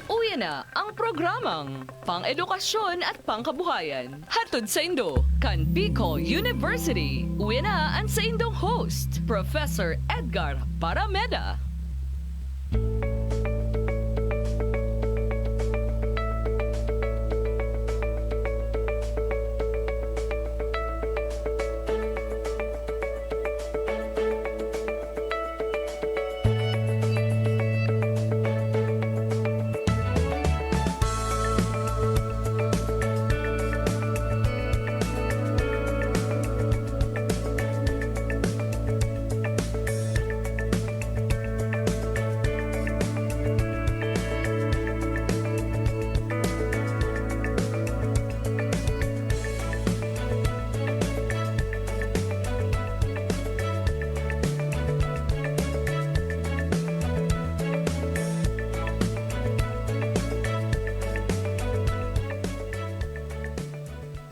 Uwi na ang programang pang-edukasyon at pangkabuhayan. Hatod sa Indo, kan Bicol University. Uwi na ang sa Indong host, Professor Edgar Parameda.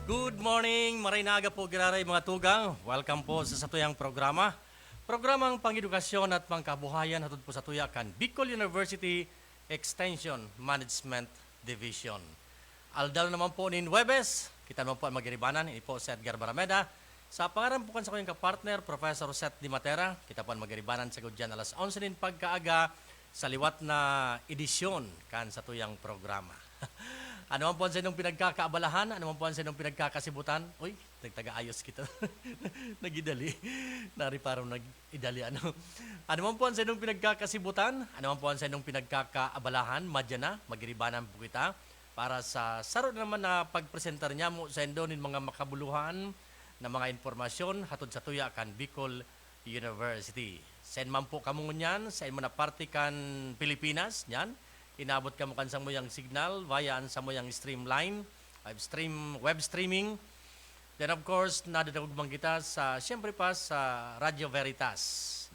Good morning, marinaga po giraray mga tugang. Welcome po sa satuyang programa. Programang pang-edukasyon at pangkabuhayan hatod po sa tuya kan Bicol University Extension Management Division. Aldal naman po ni Nueves, kita naman po ang magiribanan, ini po si Edgar Barameda. Sa pangalan po kan sa kanyang kapartner, Professor Seth Di Matera, kita po ang magiribanan sa gudyan alas 11 din pagkaaga sa liwat na edisyon kan sa tuyang programa. Ano man po sa inyong pinagkakaabalahan? Ano man po sa inyong pinagkakasibutan? Uy, nagtaga-ayos kita. Nagidali. Nari parang nag-idali. Ano man po sa inyong pinagkakasibutan? Ano man po sa inyong pinagkakaabalahan? Madya na, magiribanan po kita para sa saro naman na pagpresentar niya mo sa indonin mga makabuluhan na mga informasyon hatod sa tuya kan Bicol University. Saan man po kamungunyan, sa inyo na party kan Pilipinas, yan. Inabot ka mo kansang mo yung signal via sa mo yung streamline, web streaming. Then of course, nadadagugmang kita sa, siyempre pa sa Radio Veritas,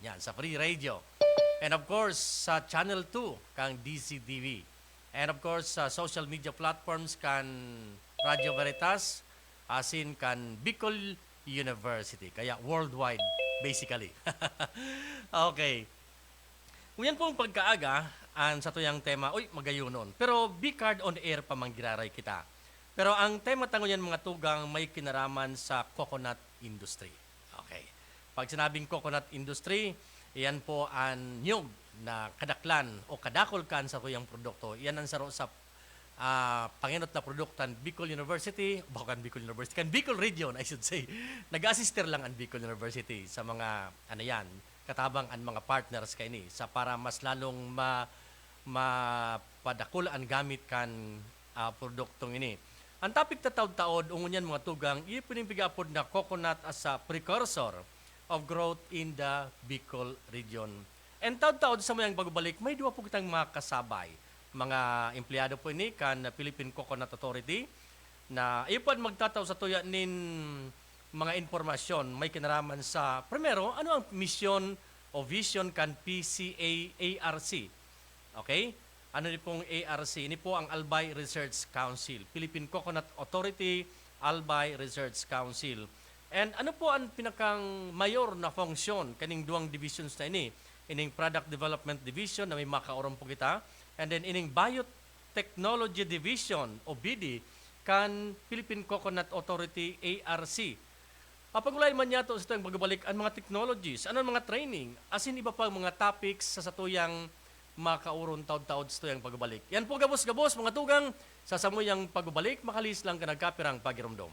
yan, sa Free Radio. And of course, sa Channel 2, kang DCTV. And of course, sa social media platforms kan Radio Veritas, asin kan Bicol University. Kaya worldwide, basically. Okay. Ngayon pong pagkaaga, sa tuyang tema, uy, magayunon. Pero B-card on air pa manggiraray kita. Pero ang tema tango yan mga tugang may kinaraman sa coconut industry. Okay. Pag sinabing coconut industry, yan po ang nyug na kadaklan o kadakol kan sa tuyang produkto. Yan ang saro sa panginot na produktan Bicol University, kan Bicol University, kan Bicol Region, I should say. Nag-assister lang ang Bicol University sa mga, ano yan, katabang ang mga partners kay ni sa para mas lalong mapadakul ang gamit kan produktong ini. Ang topic na taod-taod, ungunyan mga tugang, ipinipigapod na coconut as a precursor of growth in the Bicol region. And taod-taod sa mayang bagbalik, may dua po kitang mga kasabay. Mga empleyado po ini kan Philippine Coconut Authority na ipad magtataw sa tuya nin mga informasyon may kinaraman sa, primero, ano ang mission o vision kan PCA-ARC? Okay? Ano ni pong ARC? Ini po ang Albay Research Council, Philippine Coconut Authority, Albay Research Council. And ano po ang pinakang mayor na function kaning duang divisions na ini? Ining Product Development Division na may makauron po kita, and then ining Biotechnology Division o BD kan Philippine Coconut Authority, ARC. Pagulayan man niya ito sa itong pagbalik ang mga technologies, ano ang mga training, asin iba pa mga topics sa satuyang makauron taod-taod sa tuyang pagbalik. Yan po gabos-gabos mga tugang sa samuyang pagbalik, makalis lang ka nagkapirang pagirumdom.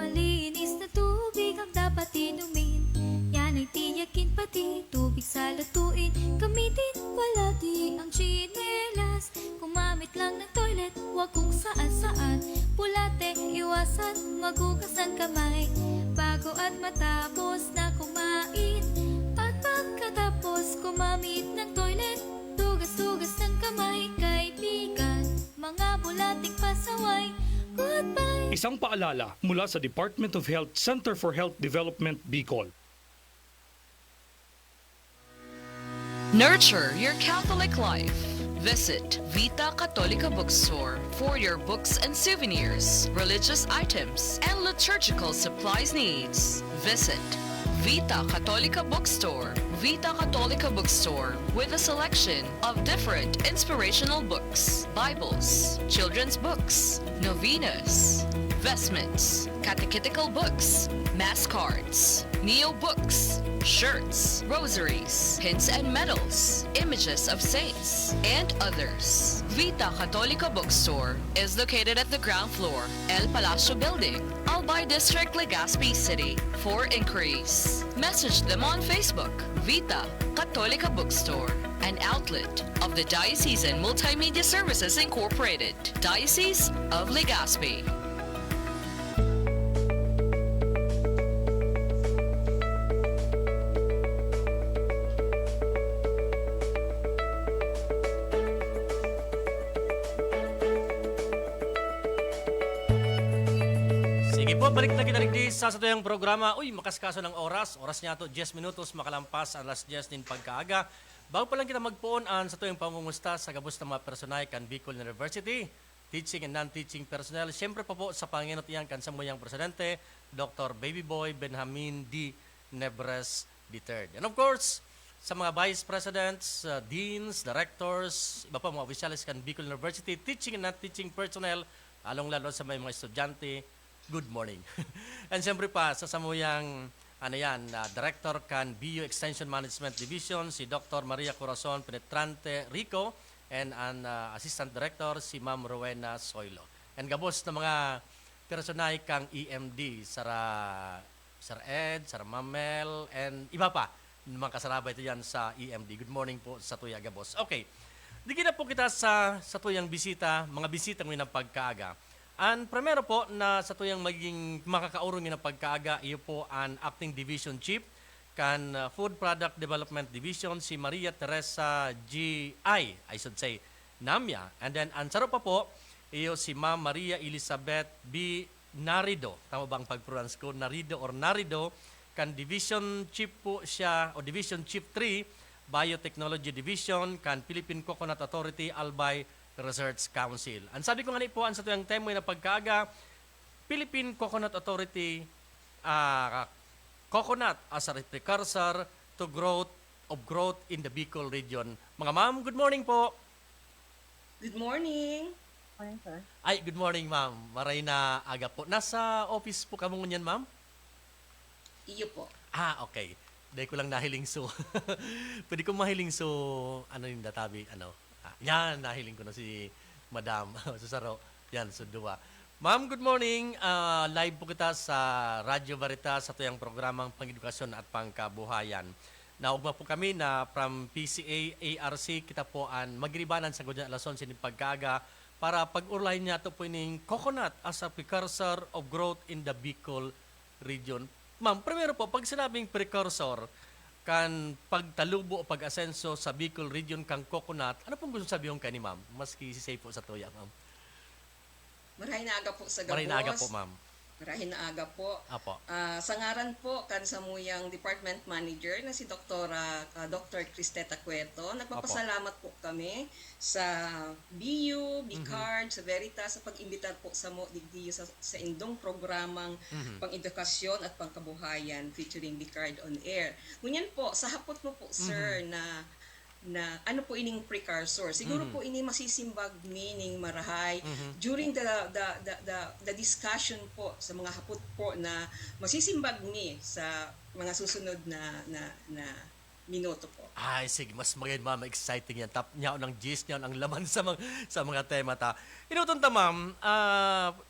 Malinis na tubig ang dapat inumin. Yan ay tiyakin pati tubig sa lutuin. Gamitin palagi ang tsinelas. Kumamit lang ng toilet, huwag kung saan-saan. Pulate, iwasan, magugas ng kamay bago at matapos na kumain. At pagkatapos kumamit ng toilet, tugas-tugas ng kamay. Kaibigan, mga bulating pasaway, goodbye. Isang paalala mula sa Department of Health Center for Health Development, Bicol. Nurture your Catholic life. Visit Vita Católica Bookstore for your books and souvenirs, religious items, and liturgical supplies needs. Visit Vita Católica Bookstore. Vita Católica Bookstore with a selection of different inspirational books, Bibles, children's books, novenas, vestments, catechetical books, mass cards, neo books, shirts, rosaries, pins and medals, images of saints, and others. Vita Católica Bookstore is located at the ground floor, El Palacio Building, Albay District, Legazpi City. For inquiries, message them on Facebook. Vita Católica Bookstore, an outlet of the Diocesan Multimedia Services Incorporated, Diocese of Legazpi. Sige po, balik na kita rin sa satuyang programa. Uy, makaskaso ng oras. Oras niya to 10 minutos makalampas alas 10 din pagkaaga. Bago pa lang kita magpuon sa tuyong pamumusta sa gabos ng mga personay kan Bicol University, teaching and non-teaching personnel. Siyempre pa po sa Panginot iyan kan samuyang presidente, Dr. Baby Boy Benjamin D. Nebres III. And of course, sa mga vice presidents, deans, directors, iba pa mga opisyalis kan Bicol University, teaching and non-teaching personnel, lalong-lalo sa may mga estudyante, good morning. And siyempre pa, sa samuyang Director kan BU Extension Management Division, si Dr. Maria Corazon Penetrante Rico, and an Assistant Director, si Ma'am Rowena Soylo. And gabos na mga personay kang EMD, Sir Ed, Sir Mamel, and iba pa, mga kasarabay ito yan sa EMD. Good morning po sa tuya, gabos. Okay, digin na po kita sa tuyang bisita, mga bisitang may pagkaaga. And primero po na sa tuyang magiging makakaurong na pagkaaga, iyo po ang Acting Division Chief kan Food Product Development Division, si Maria Teresa G.I. I should say, Namya. And then ang saro pa po, iyo si Ma'am Maria Elizabeth B. Narido. Tama ba ang pag-pronounce ko? Narido or Narido. Kan Division Chief po siya, o Division Chief 3, Biotechnology Division, kan Philippine Coconut Authority, Albay Research Council. Ang sabi ko nga po, ang sa tuyang temoy na pagkaaga, Philippine Coconut Authority, coconut as a precursor to growth in the Bicol region. Mga ma'am, good morning po. Good morning. Morning, sir. Ay, good morning ma'am. Maray na aga po. Nasa office po kamo ngunyan ma'am? Iyo po. Ah, okay. Dahil ko lang nahiling so. Pwede ko mahiling so, ano yung databi, yan, nahiling ko na si Madam Susaro. Yan, so duwa. Ma'am, good morning. Live po kita sa Radyo Veritas sa tuyang programang Pangedukasyon at Pangkabuhayan. Naugma po kami na from PCA, ARC, kita po ang magribanan sa Gudyan Alason sining pagkaga para pag-urlahin niya ito po ining coconut as a precursor of growth in the Bicol region. Ma'am, primero po, pag sinabing precursor, kan pagtalubo o pag-asenso sa Bicol region kang coconut, ano pong gusto sabihin kay ni ma'am? Maski si say po sa tuya, ma'am. Marahin na aga po sa gabos. Maray na aga po, ma'am. Marahin na aga po. Apo. Sa ngaran po, kan samuyang Department Manager na si Dr. Cristeta Cueto, nagpapasalamat po kami sa BU, BCARD, sa Veritas, sa pag-imbita po sa mo digdiyo sa indong programang pang-edukasyon at pangkabuhayan featuring BCARD on air. Ngunyan po, sa hapot mo po, sir, na ano po ining precursor. Siguro po ini masisimbag meaning marahay during the discussion po sa mga hapot po na masisimbag ni sa mga susunod na minuto po. Ay, sige, mas maganda ma'am, exciting yan. Tap niya ng gist niya, ang laman sa mga tema ta. Inutun ta ma'am,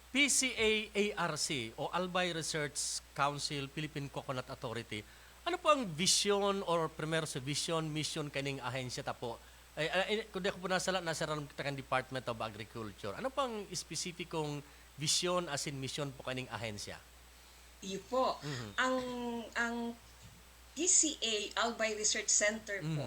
PCA ARC o Albay Research Council, Philippine Coconut Authority. Ano po ang vision or primero sa vision, mission kaning ahensya ta po? Kung di ako po nasa ram kita kan Department of Agriculture. Ano po ang specificong vision as in mission po kaning ahensya? Iyo po. Ang PCA Albay Research Center po,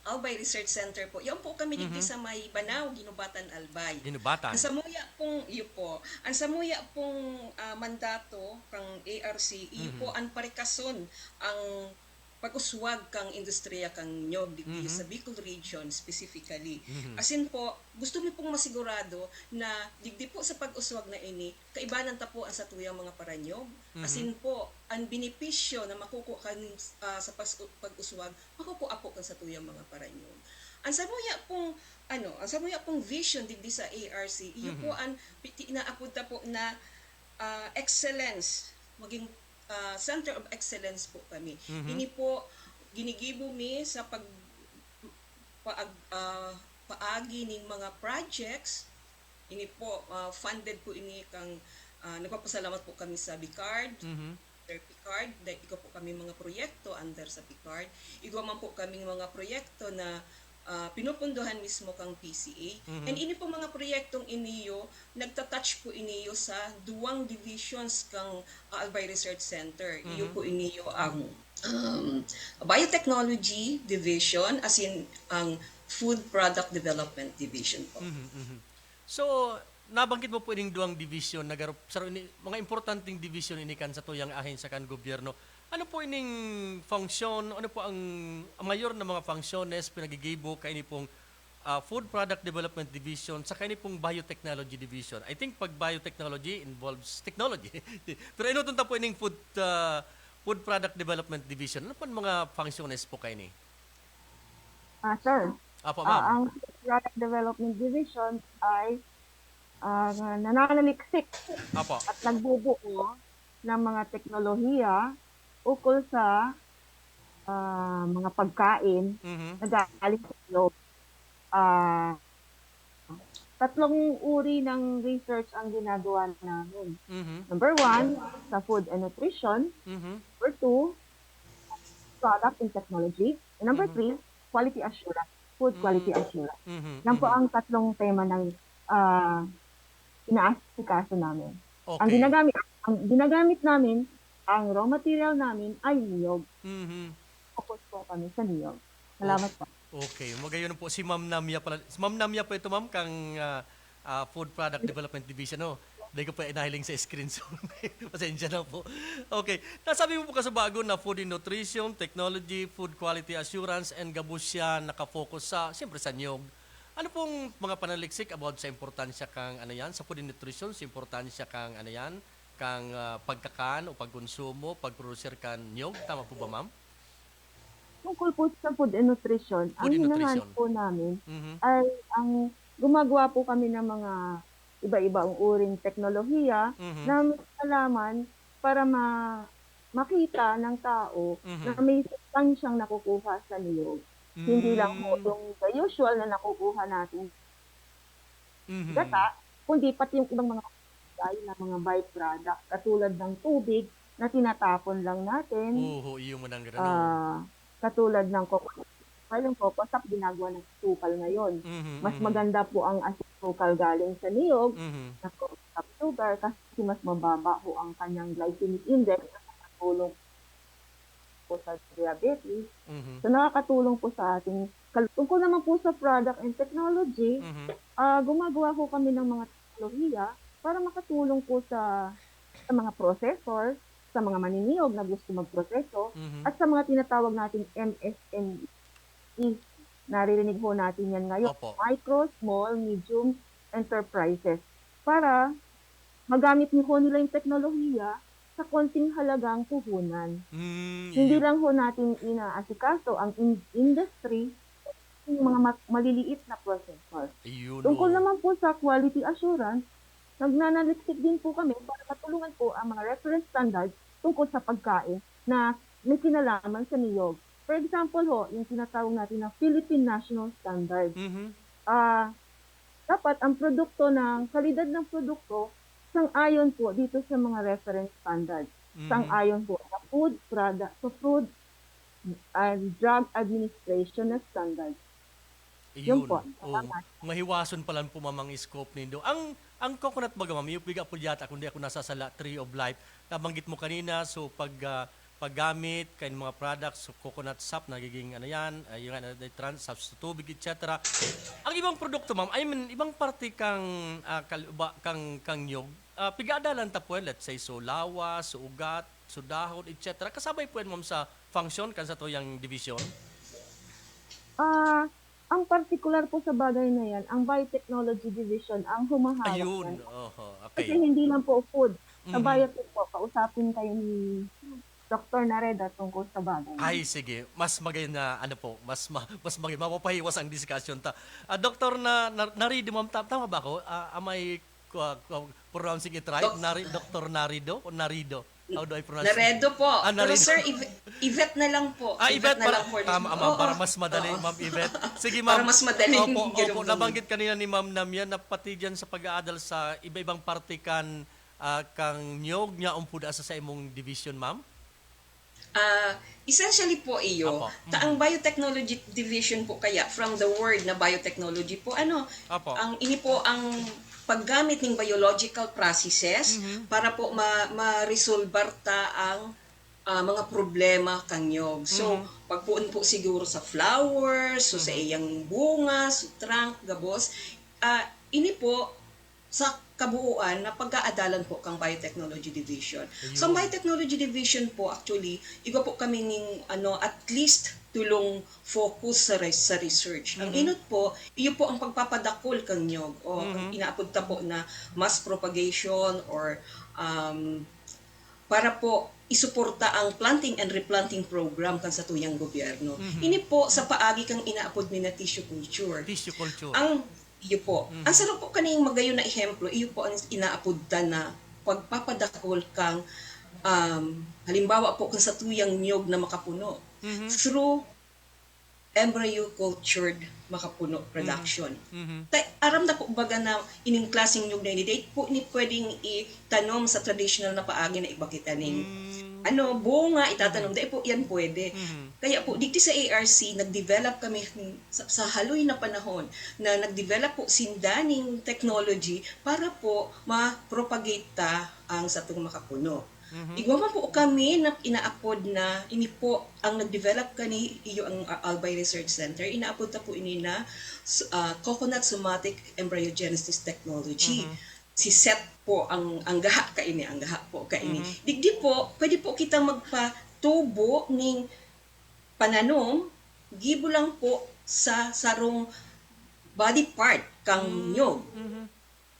Albay Research Center po. Yan po kami dito sa may Banaw, Ginubatan, Albay. Ginubatan. Ang samuya pong iyo po. Ang samuya pong mandato kang ARC, iyo po ang parikason ang pag-uswag kang industriya kang nyog dito sa Bicol region specifically. As in po, gusto mi pong masigurado na digdi po sa pag-uswag na ini, kaibanan ta po ang sa tuyang mga paranyog. As in po, ang benepisyo na makukuha kanin sa pag-uswag, makukuha po kan sa tuyang mga paranyog. Ang samuya pong ang samuya pong vision digdi sa ARC, iyo po ang inaapod ta po na excellence, maging Center of Excellence po kami. Ini po ginigibo mi sa paagi ning mga projects. Ini po funded po ini kang nagpapasalamat po kami sa BICARD. PICARD, dahil iko po kami mga proyekto under sa PICARD. Igo man po kami mga proyekto na pinupunduhan mismo kang PCA. And ini po mga proyektong iniyo, nagtatouch po iniyo sa duwang divisions kang Albay Research Center. Iyo po iniyo ang Biotechnology Division, as in ang Food Product Development Division po. So, nabanggit mo po ining duang division, mga importanteng division ini kan sa tuyang ahensya kan gobyerno. Ano po ining function, ano po ang mayor na mga functiones pinagigibo kay ini pong Food Product Development Division sa kay ini pong Biotechnology Division? I think pag biotechnology involves technology. Pero ano tunta po ining Food Product Development Division? Ano po ang mga functiones po kay ini? Sir, Apo, ma'am. ang Product Development Division ay nananaliksik Apo. at nagbubuo ng mga teknolohiya ukol sa mga pagkain na galing sa loob. Tatlong uri ng research ang ginagawa namin. Number 1, sa food and nutrition. Number 2, product and technology. And number 3, quality assurance. Food quality assurance. Yan po ang tatlong tema ng inaasikaso namin. Okay. Ang ginagamit namin, ang raw material namin ay niyog. Focus po kami sa niyog. Salamat po. Okay, magayon po si Ma'am Namia pala. Si Ma'am Namia po ito, ma'am, kang Food Product Development Division, no? Hindi ko pa inahiling sa screen, so pasensya na po. Okay, nasabi mo po kasi bago na food and nutrition, technology, food quality assurance, and gabos siya nakafocus sa, siyempre sa niyog. Ano pong mga panaliksik about sa importansya kang ano yan, sa food and nutrition, sa importansya kang ano yan, kang pagkakaan o pagkonsumo, pagproducer kan niyog? Tama po ba, ma'am? Tungkol po sa food and nutrition, Food and ang hinahanap nutrition. po namin ay ang gumagawa po kami ng mga iba-ibang uring teknolohiya na may kalaman para makita ng tao na may sustansyang nakukuha sa niyog. Hindi lang po yung the usual na nakukuha natin gata, kundi pati yung ibang mga na mga byproduct katulad ng tubig na tinatapon lang natin. Oo, iyo mo nang gano'n. Katulad ng coconut. Yung coconut ginagawa ng asukal ngayon. Mas maganda po ang asukal galing sa niyog na coconut sugar kasi mas mababa po ang kanyang glycemic index na nakatulong po sa diabetes. So nakakatulong po sa ating tungkol naman po sa product and technology, gumagawa po kami ng mga teknolohiya para makatulong po sa mga processor, sa mga maniniyog na gusto magproseso, at sa mga tinatawag nating MSME. Naririnig po natin yan ngayon. Opo. Micro, small, medium enterprises. Para magamit niyo nila yung teknolohiya sa konting halagang puhunan. Hindi lang ho natin inaasikaso ang industry, yung mga maliliit na processor. Tungkol naman po sa quality assurance, nagnanaliksik din po kami para matulungan po ang mga reference standards tungkol sa pagkain na may kinalaman sa niyog. For example ho, yung tinatawag natin na Philippine National Standard. Dapat ang produkto ng kalidad ng produkto sang-ayon po dito sa mga reference standards. Sang-ayon po sa Food and Drug Administration na standards. Yun po. Mahiwason pala po mamang scope nindo. Ang coconut baga, ma'am, yung piga po yata, kundi ako nasa sala, Tree of Life, nabanggit mo kanina, so paggamit, kain mga products, so coconut sap, nagiging ano yan, yung trans sap sa tubig, etc. Ang ibang produkto, ma'am, I mean, ibang parte kang nyog, pigadalan ta po, let's say, so lawas, so ugat, sudahon, etc. Kasabay po yan, ma'am, sa function kan sa tuyang division? Ang particular po sa bagay na yan, ang Biotechnology Division ang humahawak Ayun. yan. Oho, Kasi okay. hindi lang po food. Sa Mhm. biotech po, kausapin kayo ni Dr. Nareda tungkol sa bagay. Ay, sige. Mas maganda, mas maganda, mapapahiwas ang discussion ta. Doktor, Narido, ma'am, tama ba ako? Am I pronouncing it right? Dr. Narido o Narido? How do I pronounce it? Naredo po. Pero Naredo. sir, Yvette na lang po. Yvette, na para, lang for this. tama, ma'am, Oo, para mas madali, oo. ma'am Yvette. Sige, ma'am. Para mas madaling Opo, ginugol. nabanggit kanina ni ma'am Namyan na pati dyan sa pag-aadal sa iba-ibang parte kang nyog niya umpuda sa imong division, ma'am? Essentially po iyo, Apo. ang biotechnology division po kaya from the word na biotechnology po Apo. ini po ang paggamit ng biological processes para po ma-resolbar ta ang mga problema kanyog. So, pagpuon po siguro sa flowers, so sa iyang bunga, sa trunk, gabos, ini po sa kabuuan na pag-aadalan po kang Biotechnology Division. So, ang Biotechnology Division po, actually, iba po kami ng at least tulong focus sa research. Ang inot po, iyo po ang pagpapadakol kang nyog o ang inaapod ta po na mass propagation or para po isuporta ang planting and replanting program kan sa tuyang gobyerno. Ini po sa paagi kang inaapod ni na tissue culture. Tissue culture. Iyo po. Ang sarap po kaning magayon na ehemplo, iyo po ang inaapudta na pagpapadakol kang halimbawa po kung sa tuyang nyog na makapuno through embryo cultured makapuno production. Aram na po baga na ining klaseng nyog na ini, po ni pwedeng itanom sa traditional na paagi na ibakita ning bunga, itatanom, dahil po yan pwede. Kaya po, dito sa ARC, nag-develop kami sa haloy na panahon na nag-develop po sindaning technology para po ma-propagate ta ang sa itong makapuno. Igwa po kami na inaapod na, ini po, ang nag-develop kani, iyo ang Albay Research Center, inaapod ta po ini na coconut somatic embryogenesis technology. Si Seth po ang gaha po kaini. Digdi po, pwede po kita magpatubo ning pananom, gibo lang po sa sarong body part kang nyog.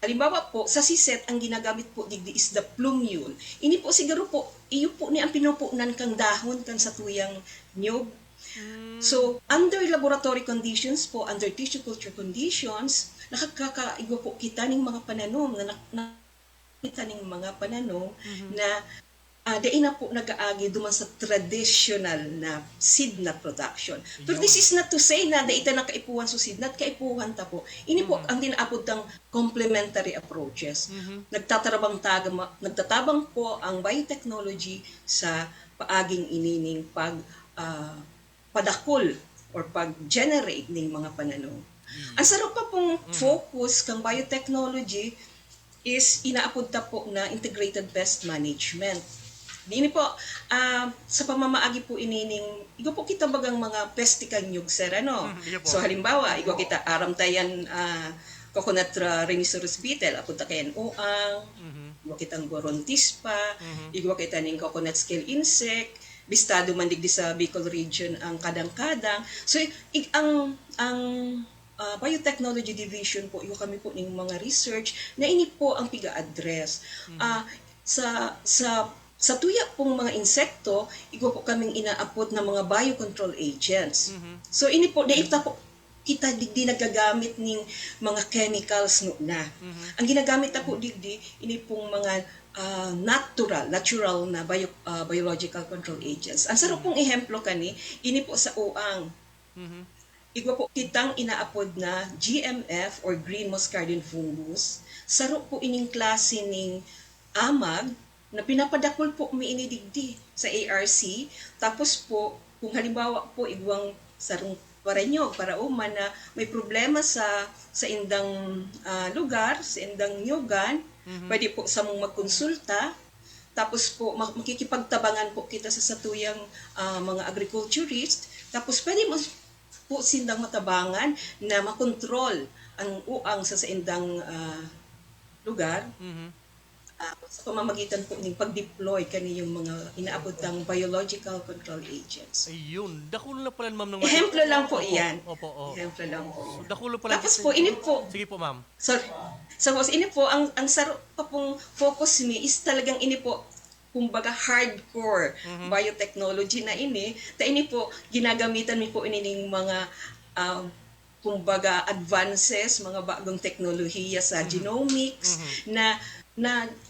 Halimbawa po, sa siset, ang ginagamit po digdi is the plumule. Ini po siguro po, iyo po ni ang pinupunan kang dahon kan sa tuyang nyog. So, under laboratory conditions po, under tissue culture conditions, nakakaigo po kita ng mga pananom na dain na po nag-aagi duman sa traditional na seed nut production. But this is not to say na daita na kaipuhan so seed nut, kaipuhan ta po. Ini po ang dinaapod ng complementary approaches. Nagtatabang po ang biotechnology sa paaging inining padakol or pag-generate ng mga pananom. Ang sarap pa pong focus kang biotechnology is inaapod ta po na integrated pest management. Dini po, sa pamamaagi po inining, igo po kita bagang mga pestikang nyug, sir, So halimbawa, igo kita aram tayan coconut rhinoceros beetle, apod ta kayan uang, igo kitang gorontispa, igo kita ning coconut scale insect, bistado man digdi sa Bicol region ang kadang-kadang. So, ang Biotechnology Division po, iyo kami po ng mga research na ini po ang piga-address. Sa tuya pong mga insekto, igo po kaming inaapot ng mga biocontrol agents. So, ini po, daita po, kita digdi nagagamit ng mga chemicals na. Ang ginagamit na po digdi, ini pong mga natural na biological control agents. Ang sarap pong ehemplo kani, ini po sa uang. Igwa po kitang inaapod na GMF or Green Muscardine Fungus. Saro po ining klase ning amag na pinapadakol po umiinidigdi sa ARC. Tapos po, kung halimbawa po igwang sarong parenyog para uman na may problema sa indang lugar, sa indang nyugan, pwede po sa mong magkonsulta. Tapos po, makikipagtabangan po kita sa satuyang mga agriculturist. Tapos pwede mo po sindang matabangan na makontrol ang uang sa indang lugar. sa pamamagitan po ng pag-deploy kani yung mga inaabot ng biological control agents. Ayun, dakulo na pala ma'am ng Ehemplo lang po Opo, iyan. Opo, opo. Ehemplo lang po. So, dakulo pala. Tapos po, ini po, Sige po ma'am. sorry. So, ini po, ang saro pa pong focus mi is talagang ini po, kumbaga hardcore biotechnology na ini. Ta ini po, ginagamitan mi po ini ng mga kumbaga advances, mga bagong teknolohiya sa genomics na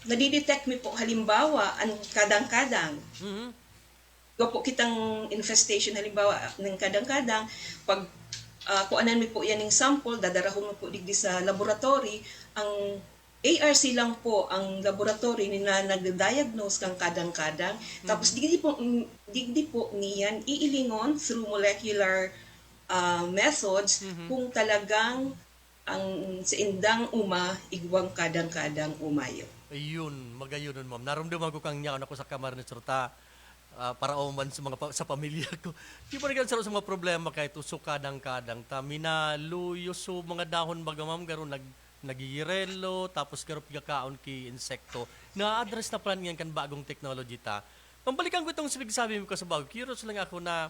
nadidetect mi po halimbawa ang kadang-kadang. Po kitang infestation halimbawa ng kadang-kadang pag kuanan mi po yan ng sample, dadarahon mo po digdi sa laboratory, ang ARC lang po ang laboratory na nagde-diagnose kang kadang-kadang. Tapos digdi po niyan iilingon through molecular methods kung talagang ang sa indang igwang kadang-kadang umayo. Ayun, magayon nun ma'am. Naramdaman ko kang nyaon ako sa kamar ni Surta para oman sa pamilya ko. Di ba rin sa mga problema kahit uso kadang-kadang. Minaluyo so mga dahon baga ma'am garo nagiyirelo tapos garo pigakaon ki insekto. Na-address na plan yan kan bagong technology ta. Pambalikan ko itong sabi mo sa bago. Curious lang ako na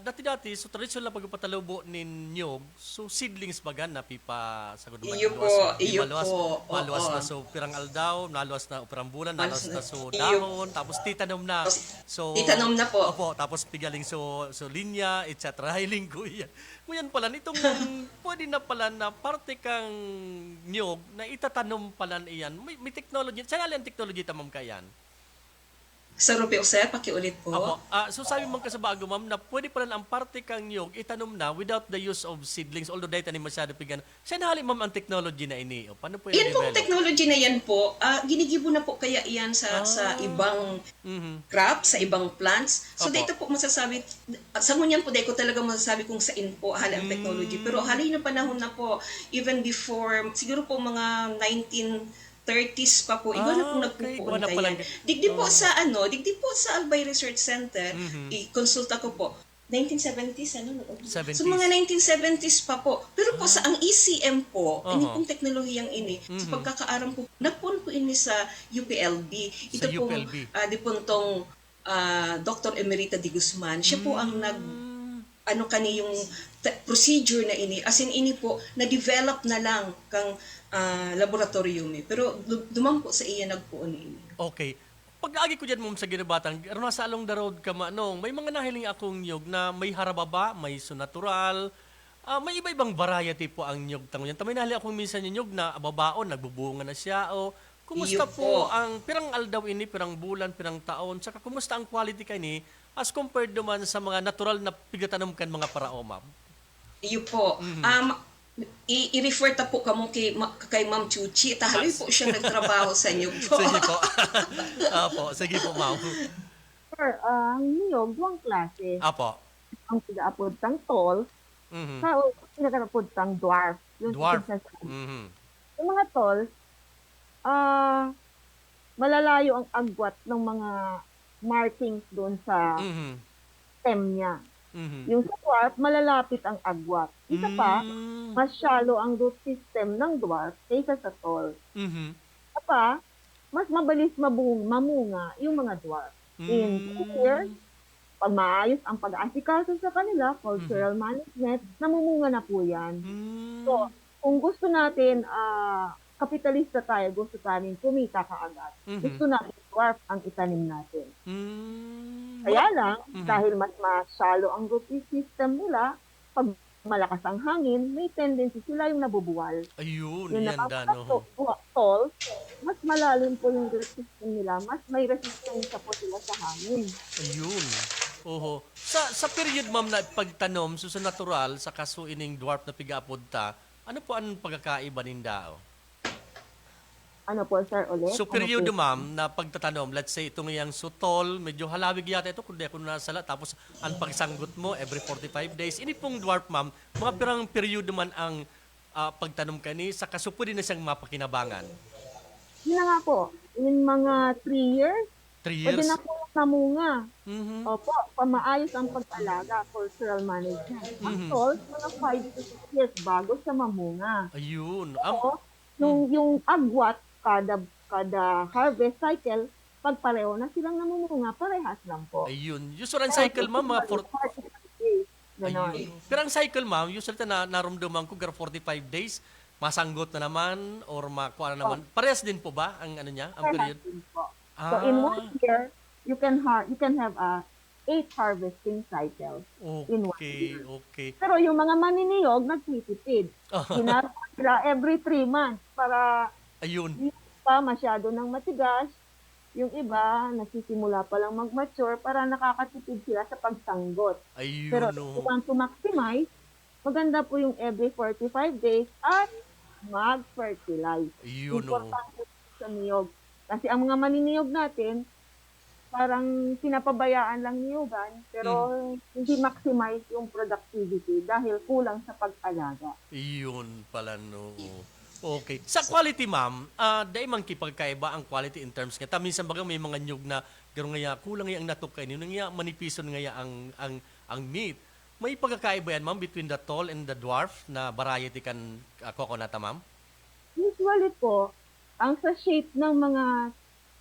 dati-dati, so traditional na pagpatalubo ninyo, so seedlings bagan na pipa sa guduman. Iyo po. Maluwas na so pirang aldaw, naluwas na pirang bulan, naluwas na so dahon, tapos titanom na. So Titanom na po. Opo, tapos pigaling so linya, etc. Hiling ko yan. Ngayon pala, itong pwede na pala na parte kang nyog na itatanom pala iyan. May technology. Saan ang technology tamam kayan? Sa Rupi Jose, pakiulit po. Apo. So sabi mo kasabago ma'am na pwede pala ang parte kang nyog itanom na without the use of seedlings although dahil tanim masyado pigan. Saan hali ma'am ang technology na ini? O, paano po Yan yung pong technology na yan po, ginigibo na po kaya yan sa ibang crops, sa ibang plants. So Opo. dito po masasabi, sa ngunyan po dito ko talaga masasabi kung saan po hali ang technology. Pero hali na panahon na po, even before, siguro po mga 1930s pa po, iba na po okay. nagpupuon Iba na pala. kaya. Digdi po sa Albay Research Center, i-consulta ko po. 1970s, ano? 70s. So mga 1970s pa po. Pero po sa ang ECM po, ini pong teknolohiyang ini, sa pagkakaaram po, nagpun po ini sa UPLB. Ito Sa pong, UPLB. di po itong Dr. Emerita de Guzman. Siya po ang kani yung procedure na ini. As in, ini po, na-develop na lang kang laboratorium. Pero dumang po sa iya nagpuon ini. Okay. Pag-agi ko dyan ma'am sa ginabatan, nasa along the road ka manong, may mga nahiling akong nyog na may harababa, may sunatural, may iba-ibang variety po ang nyog tango yan. May nahiling akong minsan yung nyog na babaon, nagbubunga na siya, o kumusta Iyo po po. ang pirang aldaw ini, pirang bulan, pirang taon, saka kumusta ang quality ka ni as compared naman sa mga natural na pigatanom kan mga parao, ma'am? Iyo po. I-refer ta po kamo kay Ma'am Chuchi. Tahaloy po siya nagtrabaho sa inyo po. Sige po. Apo, sige po, ma'am. Sir, ang niyog, duwang klase. Apo. Ang pinaapod tang tall, Mhm. sa pinakarapod tang dwarf. Yung Dwarf. sinasabi. Mhm. Yung mga tall, malalayo ang agwat ng mga markings doon sa Mhm. stem niya. Mhm. Yung sa dwarf, malalapit ang agwat. Isa pa, Mm. mas shallow ang root system ng dwarf kaysa sa tall. Mhm. Isa pa, mas mabilis mamunga yung mga dwarf. In 2 years, pag maayos ang pag-aasikaso sa kanila, cultural management, namumunga na po yan. Mm. So, kung gusto natin, kapitalista tayo, gusto natin kumita kaagad. Gusto natin dwarf ang itanim natin. Mm. Kaya lang, dahil mas shallow ang root system nila, pag malakas ang hangin, may tendency sila yung nabubuwal. Ayun, Yung yan nakakato, no. tall, mas malalim po yung root system nila, mas may resistance po sila sa hangin. Ayun. Oho. Sa period ma'am na pagtanom so sa natural sa kaso ining dwarf na pigaapod ta, ano po ang pagkakaiba nindao? Ano po, sir, ulit? So Ano periodo po? ma'am na pagtatanom, let's say itong yang sutol, medyo halawig yata ito kundi ako nasala tapos ang pagsanggot mo every 45 days. Ini pong dwarf ma'am, mga pirang periodo man ang pagtanom kani sa kaso pwede na siyang mapakinabangan. Yun na nga po, in mga 3 years, 3 pwede years. na po namunga. Mhm. Opo, pamaayos ang pag-alaga, cultural management. Ang tall, mga 5 to 6 years bago siya mamunga. Ayun. So, yung agwat, kada kada harvest cycle, pag pareho na silang namumunga, parehas lang po. Ayun. Usual ang cycle, ma'am, mga 45 days. Ganon. Ayun. Pero ang cycle, ma'am, usually narumduman ko, 45 days, masanggot na naman, or makuha na naman. Parehas din po ba ang ano niya, ang period? Parehas din po. So in 1 year, you can have a 8 harvesting cycles in 1 Okay, year. okay. Pero yung mga maniniyog, nagtitipid. Ginagawa sila every 3 months para Ayun. hindi pa masyado ng matigas. Yung iba, nagsisimula pa lang mag-mature para nakakatipid sila sa pagsanggot. Ayun, Pero if you want to maximize, maganda po yung every 45 days at mag-fertilize. Ayun, Importante sa niyog. Kasi ang mga maniniyog natin, parang pinapabayaan lang niyogan, pero hindi maximize yung productivity dahil kulang sa pag-alaga. Ayun pala, no. Okay. Sa quality, ma'am, dahil man kipagkaiba ang quality in terms nga. Minsan baga may mga nyug na garo nga kulang nga ang natukay niyo nga manipison nga ang meat. May pagkakaiba yan, ma'am, between the tall and the dwarf na variety kan coconut, ma'am? Usually po, ang sa shape ng mga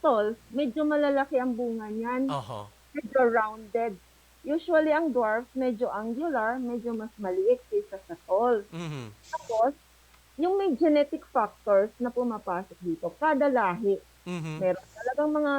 talls, medyo malalaki ang bunga niyan, Oho. medyo rounded. Usually ang dwarf, medyo angular, medyo mas maliit kaysa sa tall. Mhm. Tapos, yung may genetic factors na pumapasok dito, kada lahi, Mhm. meron talagang mga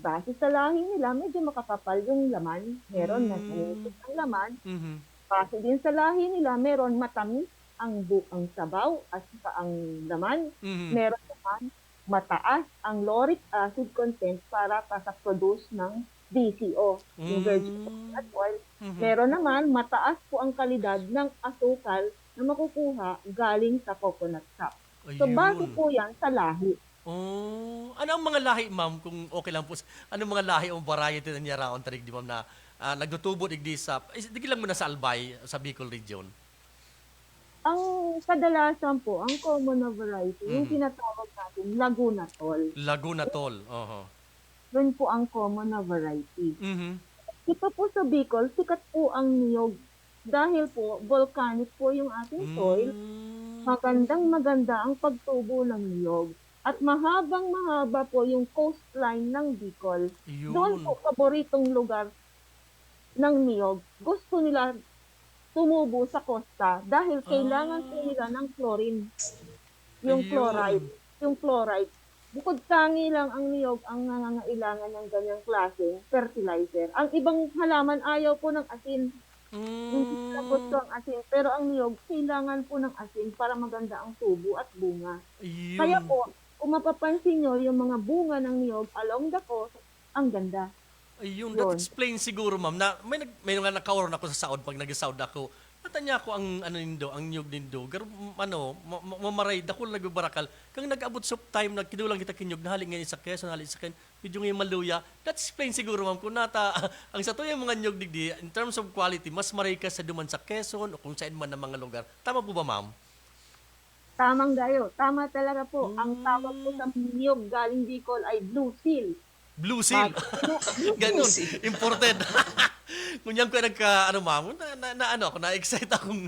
base sa lahi nila, medyo makakapal yung laman. Meron na nanipis ang laman. Mhm. Base din sa lahi nila, meron matamis ang ang sabaw at saka ang laman. Mhm. Meron naman mataas ang lauric acid content para produce ng VCO, yung virgin coconut oil. Mhm. Meron naman mataas po ang kalidad ng asukal na makukuha galing sa coconut sap. So base Ayun. po yan sa lahi. Oh, ano ang mga lahi, ma'am, kung okay lang po? Ano mga lahi o variety na niya raon tarig di ma'am na nagtutubo digdi sa di lang muna sa Albay sa Bicol region. Ang kadalasan po, ang common na variety, yung tinatawag natin Laguna Tol. Laguna Tol. Oho. Yun po ang common na variety. Mhm. Ito po sa Bicol, sikat po ang niyog. Dahil po, volcanic po yung ating soil. Maganda ang pagtubo ng niyog. At mahaba po yung coastline ng Bicol. Yun. Doon po, paboritong lugar ng niyog. Gusto nila tumubo sa costa dahil kailangan po nila ng chlorine. Yung Ayun. chloride. Yung chloride. Bukod tangi lang ang niyog ang nangangailangan ng ganyang klaseng fertilizer. Ang ibang halaman ayaw po ng asin. Hindi nila gusto ang asin. Pero ang niyog, kailangan po ng asin para maganda ang tubo at bunga. Ayun. Kaya po, kung mapapansin nyo, yung mga bunga ng niyog along the coast, ang ganda. Ayun, Yun. that explains siguro, ma'am, na may nga nakauron ako sa Saud pag nag-Saud ako. Natanya ko ang ano nindo, ang nyug nindo. Pero mamaray dako nagbabarakal. Kang nag-abot sa time nagkinulang kita kinyog nahali ngayon sa Quezon, nahali sa medyo ngayon maluya. That explains siguro, ma'am, kung nata ang sa tuyang mga nyug digdi in terms of quality, mas maray ka sa duman sa Quezon o kung saan man ng mga lugar. Tama po ba, ma'am? Tamang gayo. Tama talaga po. Ang tawag po sa niyog galing Bicol ay blue seal. Blue seal. Ganun. Imported. Ngunyan ko ma'am, ako, na-excite akong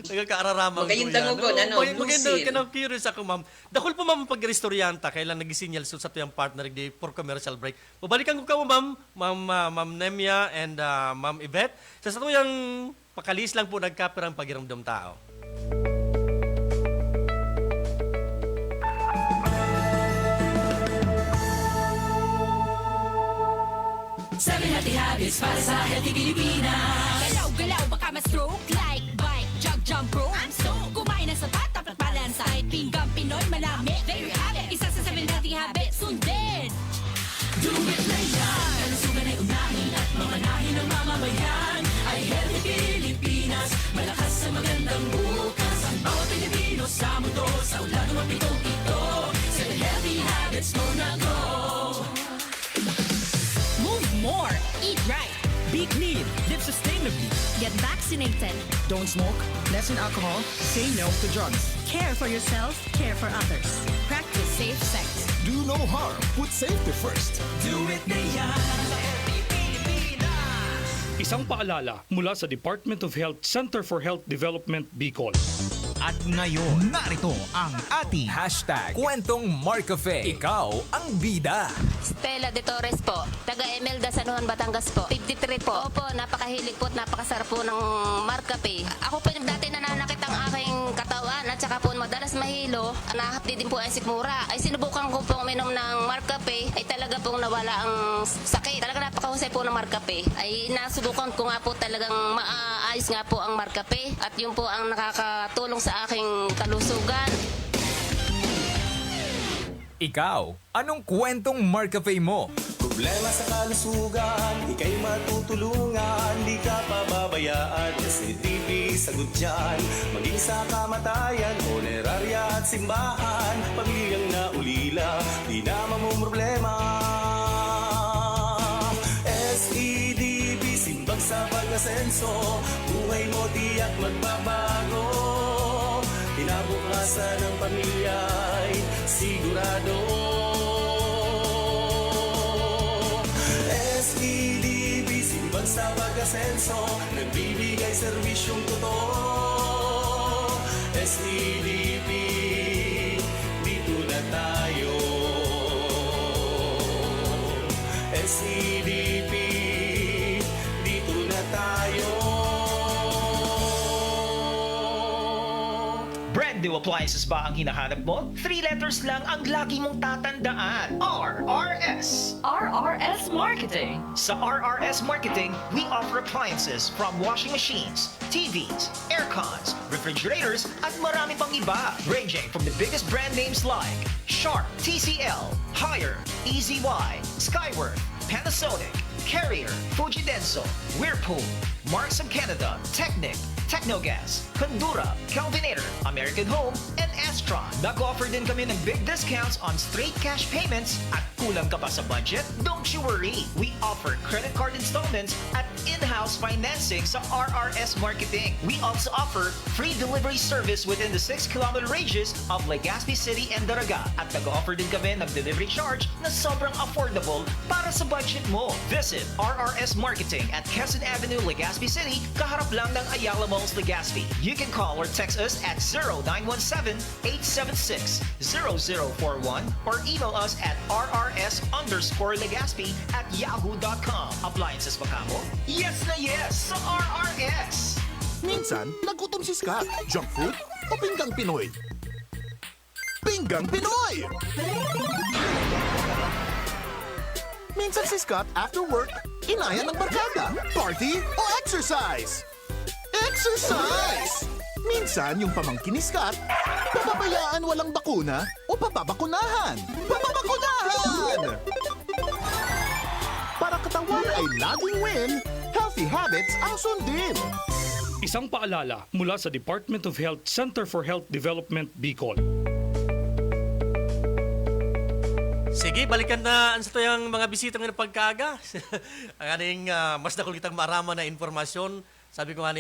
nagkakaararamang ko Magayong dangugon, blue seal. Magayong curious ako, ma'am. Dahil po, ma'am, pag-restoryanta, kailan nag-signal sa tuyang partner di for commercial break. Babalikan ko ka mo, ma'am Nemia and ma'am Yvette. Sa tuyang pakalis lang po nagkapirang pagiramdam tao. Seven healthy habits para sa healthy Pilipinas. Galaw-galaw baka ma-stroke like bike, jog, jump, rope. I'm so kumain ng sapat, dapat balance ay pinggang Pinoy manami. There you have it, isa sa 7 healthy habits, sundin. Do it na yan. Kalusugan ay unahin at mamanahin ng mamamayan. Ay healthy Pilipinas, malakas sa magandang bukas. Ang bawat Pilipino sa mundo, sa ulan ng pitong ito. 7 healthy habits mo na go. Move more. Eat right. Be clean. Live sustainably. Get vaccinated. Don't smoke. Lessen alcohol. Say no to drugs. Care for yourself. Care for others. Practice safe sex. Do no harm. Put safety first. Do it na yan. Isang paalala mula sa Department of Health Center for Health Development Bicol. At ngayon, narito ang ating #Kwentong Marcafe. Ikaw ang bida. Stella de Torres po, taga Emelda, San Juan, Batangas po. 53 po. Opo, napakahilig po at napakasarap po ng Marcafe. Ako po yung dati nananakit ang aking katawan at saka po madalas mahilo. Nahapdi din po ang sikmura. Ay sinubukan ko pong minom ng Marcafe ay talaga pong nawala ang sakit. Talaga napakahusay po ng Marcafe. Ay nasubukan ko nga po talagang maayos nga po ang Marcafe at yun po ang nakakatulong sa aking kalusugan. Ikaw, anong kwentong Marcafe mo? Problema sa kalusugan, ika'y matutulungan, di ka pababayaan. SCTV, sagot dyan, maging sa kamatayan, honerarya at simbahan, pamilyang naulila, di na mamumroblema. SEDB, simbag sa pag-asenso, buhay mo tiyak magbabago. Kinabukasan ng pamilya'y sigurado. SEDB, simbag sa pag-asenso, nagbibigay serbisyong totoo. SEDB, dito na tayo. SEDB, dito na tayo. Brand new appliances ba ang hinahanap mo? 3 letters lang ang lagi mong tatandaan. RRS. RRS Marketing. Sa RRS Marketing, we offer appliances from washing machines, TVs, aircons, refrigerators, at marami pang iba. Ranging from the biggest brand names like Sharp, TCL, Haier, EZY, Skyworth, Panasonic, Carrier, Fujidenso, Whirlpool, Marks of Canada, Technic, Technogas, Condura, Calvinator, American Home, and Astron. Nag-offer din kami ng big discounts on straight cash payments at kulang ka pa sa budget? Don't you worry! We offer credit card installments at in-house financing sa RRS Marketing. We also offer free delivery service within the 6-kilometer radius of Legazpi City and Daraga. At nag-offer din kami ng delivery charge na sobrang affordable para sa budget mo. Visit RRS Marketing at Quezon Avenue, Legazpi City, kaharap lang ng Ayala Malls, Legazpi. You can call or text us at 0917-876-0041 or email us at rrs_Legazpi@yahoo.com. Appliances ba kamo? Yes na yes sa RRS! Minsan, nagutom si Scott. Junk food o pinggang Pinoy? Pinggang Pinoy! Minsan si Scott after work, inaya ng barkada, party o exercise. Exercise! Minsan yung pamangkin ni Scott, papabayaan walang bakuna o pababakunahan. Pababakunahan! Para katawan ay laging win, healthy habits ang sundin. Isang paalala mula sa Department of Health Center for Health Development, Bicol. Sige, balikan na sa tuyang mga bisita ng pagkaaga. Ang aning mas nakulitang marama na informasyon. Sabi ko nga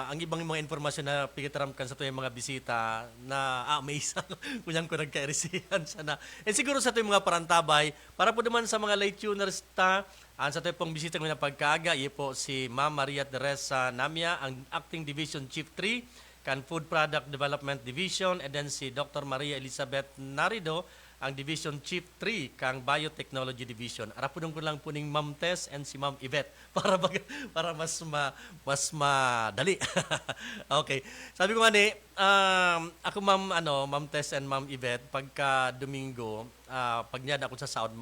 ang ibang mga informasyon na pigitaram kan sa tuyang mga bisita na amaze kunyang ko nagka-erisihan sana. And siguro sa tuyang mga parantabay, para po naman sa mga late tuners sa tuyang pong bisita ng pagkaaga, iyo po si Ma'am Maria Teresa Namia, ang Acting Division Chief 3, kan Food Product Development Division, and then si Dr. Maria Elizabeth Narido, ang Division Chief 3 kang Biotechnology Division. Arapudong ko lang po ning Ma'am Tess and si Ma'am Yvette para mas madali. Okay. Sabi ko nga ako Ma'am Tess and Ma'am Yvette, pagka Domingo, pag niyan ako sa Saud,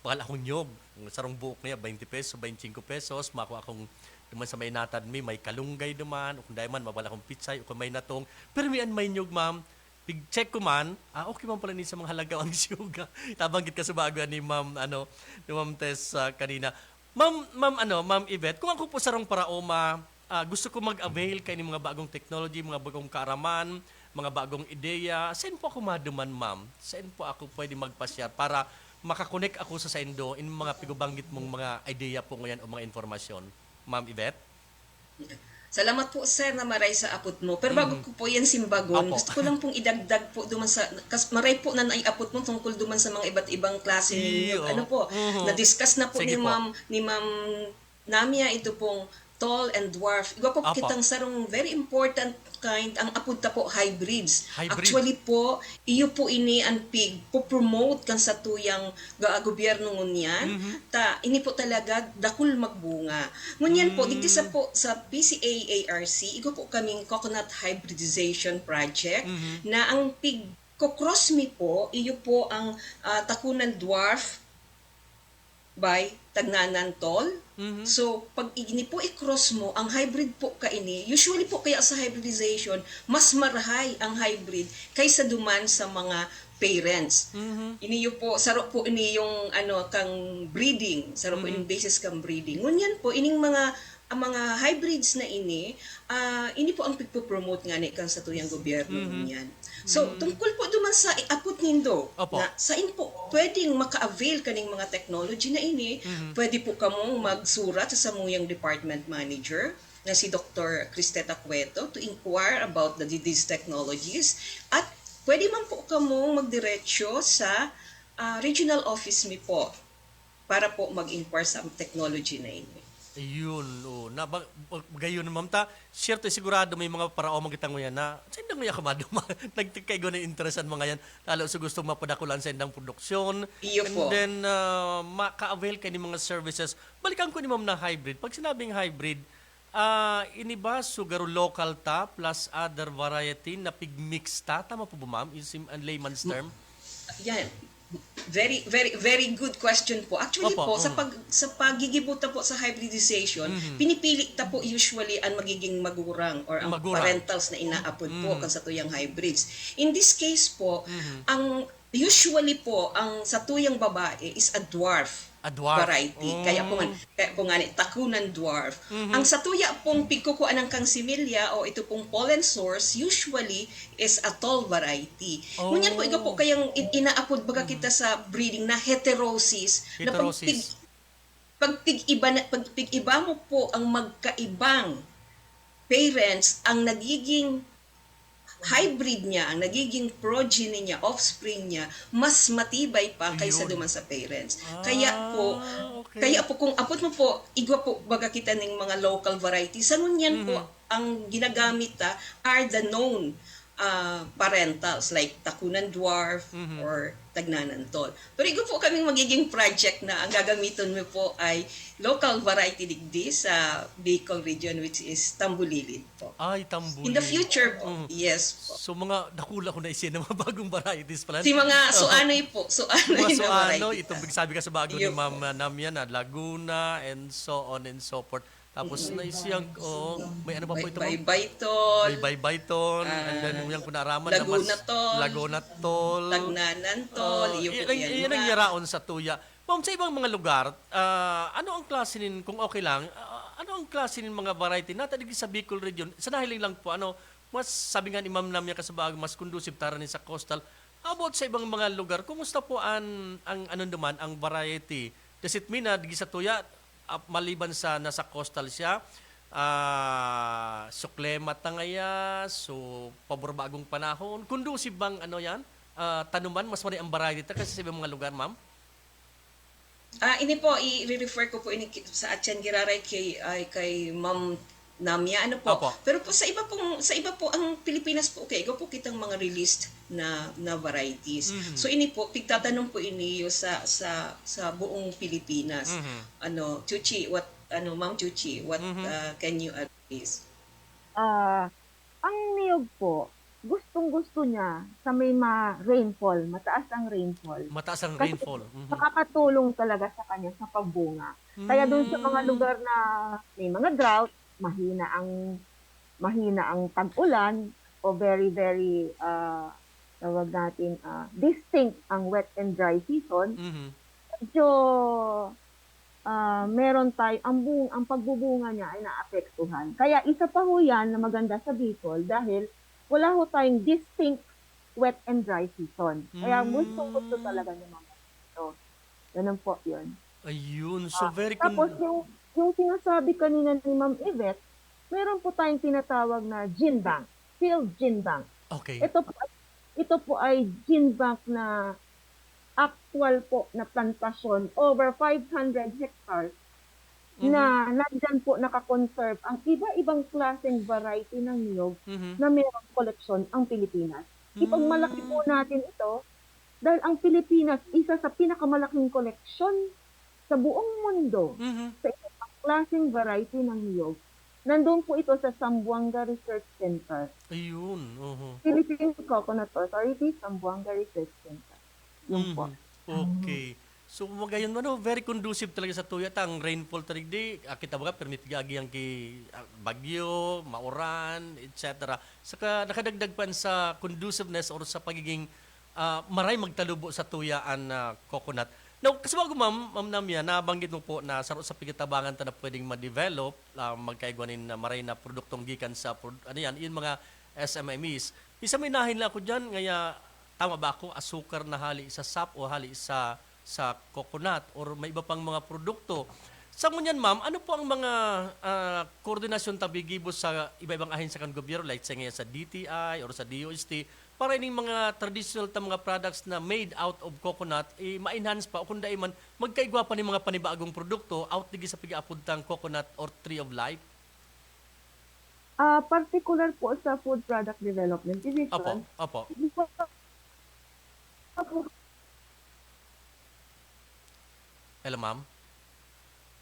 bakal akong nyog. Sarong buok niya, 20 pesos, 25 pesos. Makuha akong duman sa may natad may kalunggay duman, o kung dahil man, mabala akong pitsay, o kung may natong. Pero may nyog, ma'am. Pig-check ko man, okay man pala ni sa mga halagawan ni Suga. Tabanggit ka sa bago ni Ma'am, ni Ma'am Tess kanina. Ma'am Yvette, kung ako po sarong paraoma, gusto ko mag-avail kay ni mga bagong technology, mga bagong kaaraman, mga bagong ideya, saan po ako maduman, ma'am? Saan po ako pwede magpasyar para makakonek ako sa sendo in mga pigubanggit mong mga ideya po ngayon o mga informasyon? Ma'am Yvette? Salamat po, sir, na maray sa apot mo. Pero bago ko po yan simbagon, gusto ko lang pong idagdag po duman sa, maray po na naiapot mo tungkol duman sa mga iba't ibang klase na-discuss na po ni Ma'am Namia, ito pong tall and dwarf. Igo po Apa. kitang sarong very important kind ang apud ta po hybrids. Hybrid. Actually po, iyo po ini ang pig po promote kan sa tuyang gobyerno ngunyan. Ta ini po talaga dakul magbunga. Ngunyan po digdi sa po sa PCA ARC, igo po kaming coconut hybridization project na ang pig ko cross me po, iyo po ang takunan dwarf by tagnanan tol. So, pag ini po i-cross mo, ang hybrid po kaini, usually po kaya sa hybridization, mas marahay ang hybrid kaysa duman sa mga parents. Ini yung po, sarap po ini yung kang breeding, sarap po ining basis kang breeding. Ngunyan po, ining ang mga hybrids na ini po ang pagpo-promote nga ni kan sa tuyang gobyerno niyan. So, tungkol po duman sa apot nindo, na sa po pwedeng maka-avail kaning mga technology na ini, pwede po kamong magsurat sa samuyang department manager na si Dr. Cristeta Cueto to inquire about these technologies, at pwede man po kamong magdiretso sa regional office mi po para po mag-inquire sa technology na ini. Ayun, gayon ma'am ta, siyempre sigurado may mga parao magitang yan na sa indang nga kamado, nagtikaigo na interesan mga yan, lalo sa gusto mapadakulan sa indang produksyon, Iyo and po. then maka-avail kayo ng mga services. Balikan ko ni ma'am na hybrid. Pag sinabing hybrid, ini ba sugaro local ta plus other variety na pigmix ta? Tama po ba ma'am? Yung layman's term? Yan. Very very very good question po. Actually Opo, po sa pagigibuta po sa hybridization, pinipili ta po usually ang magiging magurang or ang Magurang. parentals na inaapod po kan sa tuyang hybrids. In this case po, ang usually po ang sa tuyang babae is a dwarf. Variety. Kaya po nga takunan dwarf. Ang satuya pong pigkukuan ng kang similya o ito pong pollen source usually is a tall variety. Ngunyan po, ikaw po kayang inaapod baga kita sa breeding na heterosis. Na pag pig-iba mo po ang magkaibang parents, ang nagiging hybrid niya, ang nagiging progeny niya, offspring niya, mas matibay pa kaysa duman sa parents. Kaya po kung apot mo po, igwa po baga kita ng mga local varieties, sa ngunyan po, ang ginagamit are the known parentals like takunan dwarf or tagnanan tol. Pero igwa po kaming magiging project na ang gagamiton mo po ay local variety digdi sa Bicol region, which is Tambulilid po. Ay, Tambulilid. In the future po, yes po. So mga nakula ko na isin ng mga bagong varieties pala. Si mga suanoy po, suanoy Mga na suano, variety. itong sabi ka sa bago ni Ma'am Namyan na Laguna and so on and so forth. Tapos na isiyang, may ano pa po ito? Baybayton. May Baybayton. And then yung kunaraman Laguna Tol. Laguna Tol. Tagnanan Tol. Yan ang yaraon sa tuya. Ma'am, sa ibang mga lugar, ano ang klase kung okay lang, ano ang klase mga variety na tadig sa Bicol region? Sa nahiling lang po, mas sabi nga ni Ma'am Namya kasabag, mas conducive tara sa coastal. About sa ibang mga lugar, kumusta po ang variety? Does it mean na digi sa tuya, maliban sa nasa coastal siya, suklemat na ngaya, so paborbagong panahon, conducive bang tanuman, mas mali ang variety kasi sa ibang mga lugar, ma'am? Ini po, i-refer ko po ini sa Atyan Giraray kay Ma'am Namya, Opo. Pero po sa iba po ang Pilipinas po, ikaw po kitang mga released na varieties. So ini po, pigtatanong po ini sa buong Pilipinas. Chuchi, Ma'am Chuchi, what can you advise? Ang niyog po, gustong-gusto niya sa may rainfall, mataas ang rainfall. Mataas ang Kasi rainfall. makakatulong talaga sa kanya sa pagbunga. Kaya doon sa mga lugar na may mga drought, mahina ang tag-ulan o very very tawag natin distinct ang wet and dry season. Medyo meron tayo ang pagbubunga niya ay naapektuhan. Kaya isa pa ho yan na maganda sa Bicol dahil wala ho tayong distinct wet and dry season. Kaya gusto talaga niya mga ito. Ganun po yun. Ayun, so very Tapos yung sinasabi kanina ni Ma'am Yvette, meron po tayong tinatawag na gene bank, field gene bank. Okay. Ito po ay gene bank na actual po na plantasyon over 500 hectares na nandyan po nakakonserve ang iba-ibang klaseng variety ng niyog na mayroong koleksyon ang Pilipinas. Ipagmalaki po natin ito dahil ang Pilipinas, isa sa pinakamalaking koleksyon sa buong mundo sa ibang klaseng variety ng niyog. Nandun po ito sa Zamboanga Research Center. Ayun. Philippine Coconut Authority, Zamboanga Research Center. Yun po. Okay. So magayon very conducive talaga sa tuya ang rainfall tarig kita baga permit gagi ang bagyo, mauran, etc. Saka nakadagdag pan sa conduciveness or sa pagiging maray magtalubo sa tuyaan na coconut. Now, kasi bago ma'am Namia, nabanggit mo po na sa pigitabangan ta na pwedeng ma-develop, magkaigwanin na maray na produktong gikan sa yung mga SMMEs. Isa may nahin lang ako dyan, ngaya tama ba ako, asukar na hali sa sap o hali sa coconut or may iba pang mga produkto. Sa ngunyan ma'am, ano po ang mga koordinasyon tabigibos sa iba-ibang ahensya kan gobyerno like sa DTI or sa DOST para ining mga traditional ta mga products na made out of coconut ma-enhance pa o kung dai man magkaigwa pa ni mga panibagong produkto out digi sa pigaapod tang coconut or tree of life? Particular po sa Food Product Development Division. Opo. Hello, ma'am?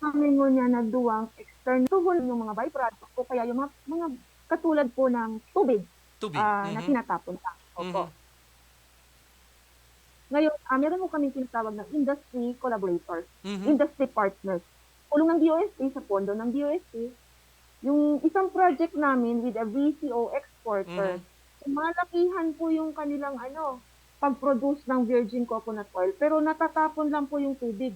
Kami niya nagduwang external tuhon yung mga byproduct o kaya yung mga katulad po ng tubig, na tinatapon sa. Opo. Ngayon, meron mo kaming tinatawag ng industry collaborators, industry partners. Tulong ng DOST sa pondo ng DOST, yung isang project namin with a VCO exporter, malakihan po yung kanilang pag-produce ng virgin coconut oil, pero natatapon lang po yung tubig.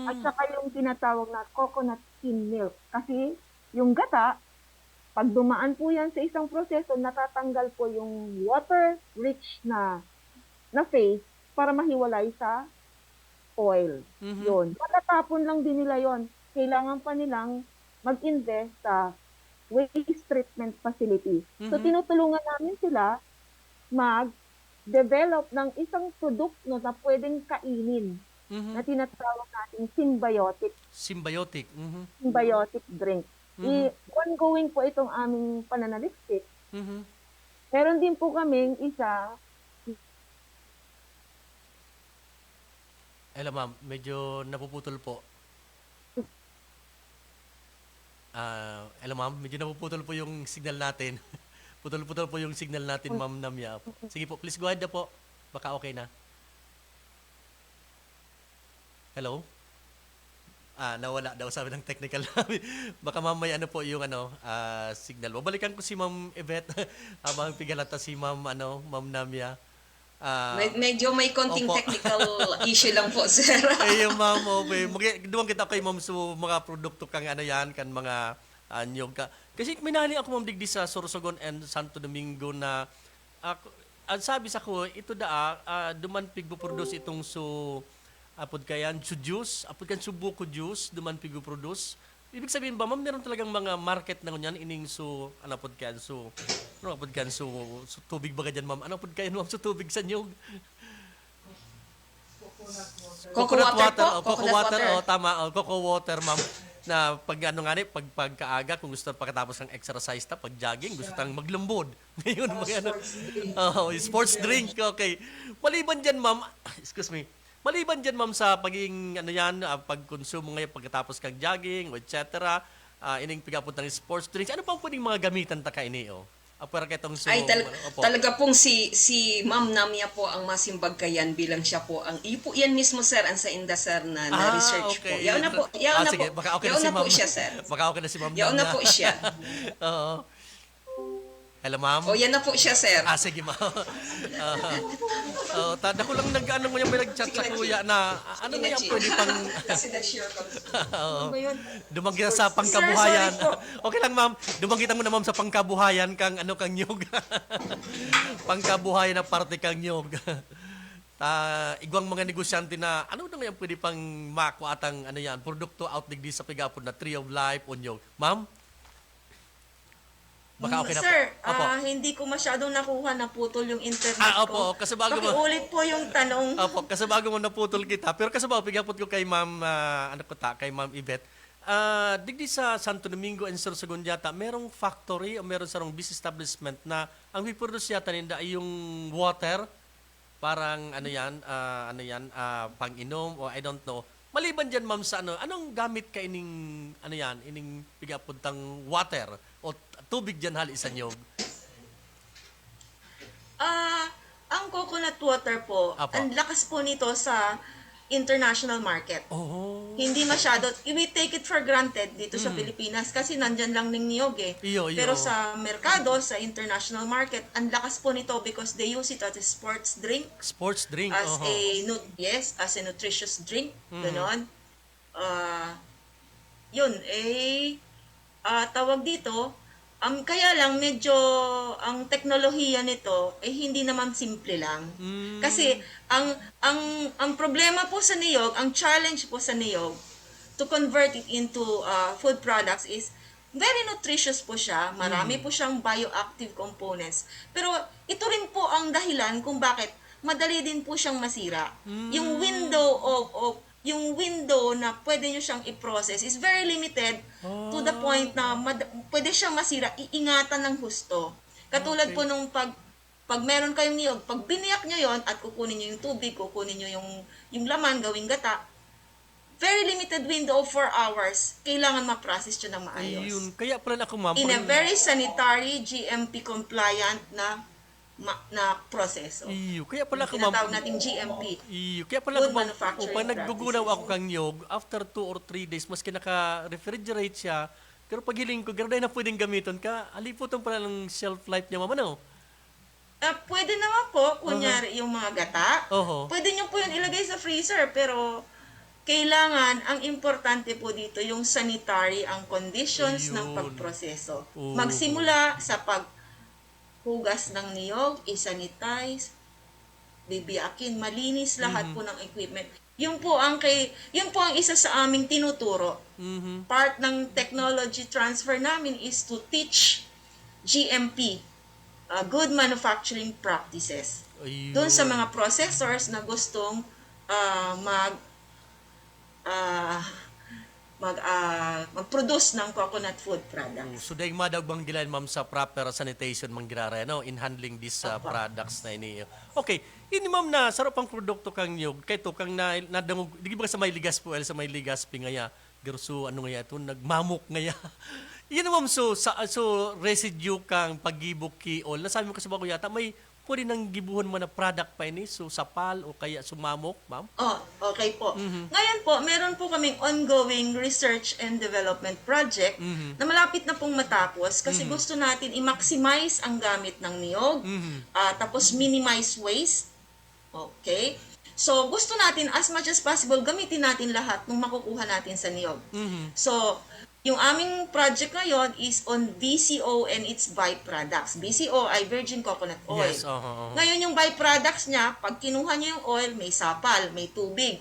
At saka yung tinatawag na coconut skim milk. Kasi yung gata, pag dumaan po yan sa isang proseso, natatanggal po yung water-rich na phase para mahiwalay sa oil. Yun. Matatapon lang din nila yon. Kailangan pa nilang mag-invest sa waste treatment facility. So, tinutulungan namin sila develop ng isang produkto na pwedeng kainin na tinatawag natin symbiotic. Symbiotic. Symbiotic drink. Ongoing po itong aming pananaliksik. Meron din po kaming isa. Hello ma'am, medyo napuputol po. Hello ma'am, medyo napuputol po yung signal natin. Putol-putol po yung signal natin, Ma'am Namia. Sige po, please go ahead na po. Baka okay na. Hello? Nawala daw sabi ng technical namin. Baka mamaya po yung signal. Babalikan ko si Ma'am Yvette habang pigalata si Ma'am Namia. Medyo may konting technical issue lang po, sir. Yung ma'am, duwang kita kay ma'am so mga produkto kang kan mga anyog ka. Kasi may nahaling ako ma'am digdi sa Sorsogon and Santo Domingo na sabi sa ko, ito duman pigpo-produce itong apod kayan, juice, apod kan buko juice, duman pigpo-produce. Ibig sabihin ba, ma'am, meron talagang mga market na ngunyan, ining apod kayan, tubig baga dyan, ma'am? Ano apod kayan, ma'am, tubig sa nyog? Coconut water. Coconut water, tama. Coco water, ma'am. Na pagkaaga, kung gusto pagkatapos ng exercise pag jogging, gusto tang maglumbod. Ngayon, sports drink, okay. Maliban dyan, ma'am, sa paging, pagkonsumo ngayon pagkatapos kang jogging, etc., ining pigapot ng sports drinks, ano pang pwedeng mga gamitan ta kaini, Para ketong talaga pong si Ma'am Namia po ang masimbag kayan bilang siya po ang ipo yan mismo sir ang sa indasar na research okay. po. Yaon na po. Yaon na po siya sir. Baka okay na si Ma'am Namia. Yaon na po siya. Oo. Hello, ma'am? Yan na po siya, sir. Sige, ma'am. Tada ko lang may nag-chat sa kuya na na yan pwede pang... Kasi nag-share ko. Dumanggit sa pangkabuhayan. Okay lang, ma'am. Dumanggit mo na, ma'am, sa pangkabuhayan kang nyog. Pangkabuhayan na parte kang nyog. Igwang mga negosyante na ano na yan pwede pang makuha atang produkto out digdi sa pigapon na Tree of Life o nyog. Ma'am? Baka okay na sir, po. hindi ko masyadong nakuha, naputol yung internet ko. Kasi bago pakiulit po yung tanong. Kasi bago mo naputol kita. Pero kasi bago, pigapot ko kay Ma'am, kay Ma'am Yvette, digdi sa Santo Domingo and Sorsogon yata, merong factory o meron sarong business establishment na ang we-produce yata ninda ay yung water, parang pang-inom o I don't know. Maliban dyan, ma'am, sa anong gamit ka ining, ining pigapuntang water o tubig dyan hali sa nyog? Ang coconut water po, Apo. ang lakas po nito sa international market. Oh. Hindi masyado, we take it for granted dito sa Pilipinas kasi nandyan lang ng niyog eh. Iyo. Pero sa merkado, sa international market, ang lakas po nito because they use it as a sports drink. Sports drink, As as a nutritious drink. Ganon. Tawag dito, kaya lang medyo ang teknolohiya nito ay hindi naman simple lang. Kasi ang problema po sa niyog, ang challenge po sa niyog to convert it into food products is very nutritious po siya. Marami po siyang bioactive components. Pero ito rin po ang dahilan kung bakit madali din po siyang masira. Yung window na pwede nyo siyang i-process is very limited to the point na pwede siyang masira, iingatan ng husto. Katulad po nung pag meron kayong niyog, pag biniyak nyo yon at kukunin nyo yung tubig, kukunin nyo yung laman, gawing gata, very limited window of 4 hours, kailangan ma-process nyo ng maayos. Ayun. Kaya pala ako, ma'am. In a very sanitary, GMP compliant na proseso. Iyo, kaya pala ako, ma'am. Tinatawag nating GMP. Iyo, kaya pala ako, Good manufacturing pag naggugunaw ako kang nyog, after 2 or 3 days, maski naka-refrigerate siya, pero pag hiling ko, gano'n na pwedeng gamiton ka, aliputan pala ng shelf life niya, ma'am, ano? Pwede naman po, kunyari yung mga gata, pwede nyo po yun ilagay sa freezer, pero kailangan, ang importante po dito, yung sanitary, ang conditions ng pagproseso. Magsimula sa hugas ng niyog, isanitize, bibiyakin, malinis lahat po ng equipment. Yun po ang isa sa aming tinuturo. Part ng technology transfer namin is to teach GMP, good manufacturing practices. Doon sa mga processors na gustong mag-produce ng coconut food products. So, dahil madag bang gilan, ma'am, sa proper sanitation mang girara, no? In handling these products na ini. Okay, ini ma'am na, sarap ang produkto kang nyog, kay to kang nadangog, di ba sa may ligas po, sa may ligas ngaya, gerso, ito, nagmamok ngaya. Yan ma'am, so residue kang pagibok ki oil, nasabi mo kasi ba ko yata, may pwede nang gibuhon mo na product pa ini, so sapal o kaya sumamok, ma'am? Okay po. Ngayon po, meron po kaming ongoing research and development project na malapit na pong matapos kasi gusto natin i-maximize ang gamit ng niyog, tapos minimize waste. Okay? So, gusto natin as much as possible, gamitin natin lahat ng makukuha natin sa niyog. So, yung aming project ngayon is on BCO and its byproducts. BCO ay virgin coconut oil. Yes, Ngayon yung byproducts niya, pag kinuha niyo yung oil, may sapal, may tubig,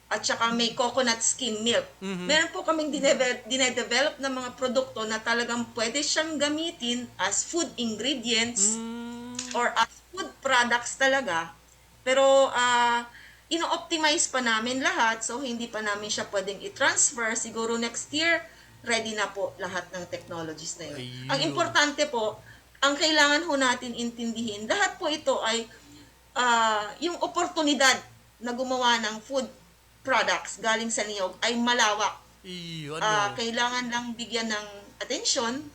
at saka may coconut skim milk. Meron po kaming dinedevelop na mga produkto na talagang pwede siyang gamitin as food ingredients or as food products talaga. Pero ino-optimize pa namin lahat, so hindi pa namin siya pwedeng i-transfer. Siguro next year, ready na po lahat ng technologies na yun. Ang importante po, ang kailangan ho natin intindihin, lahat po ito ay yung oportunidad na gumawa ng food products galing sa niyog ay malawak. Kailangan lang bigyan ng atensyon,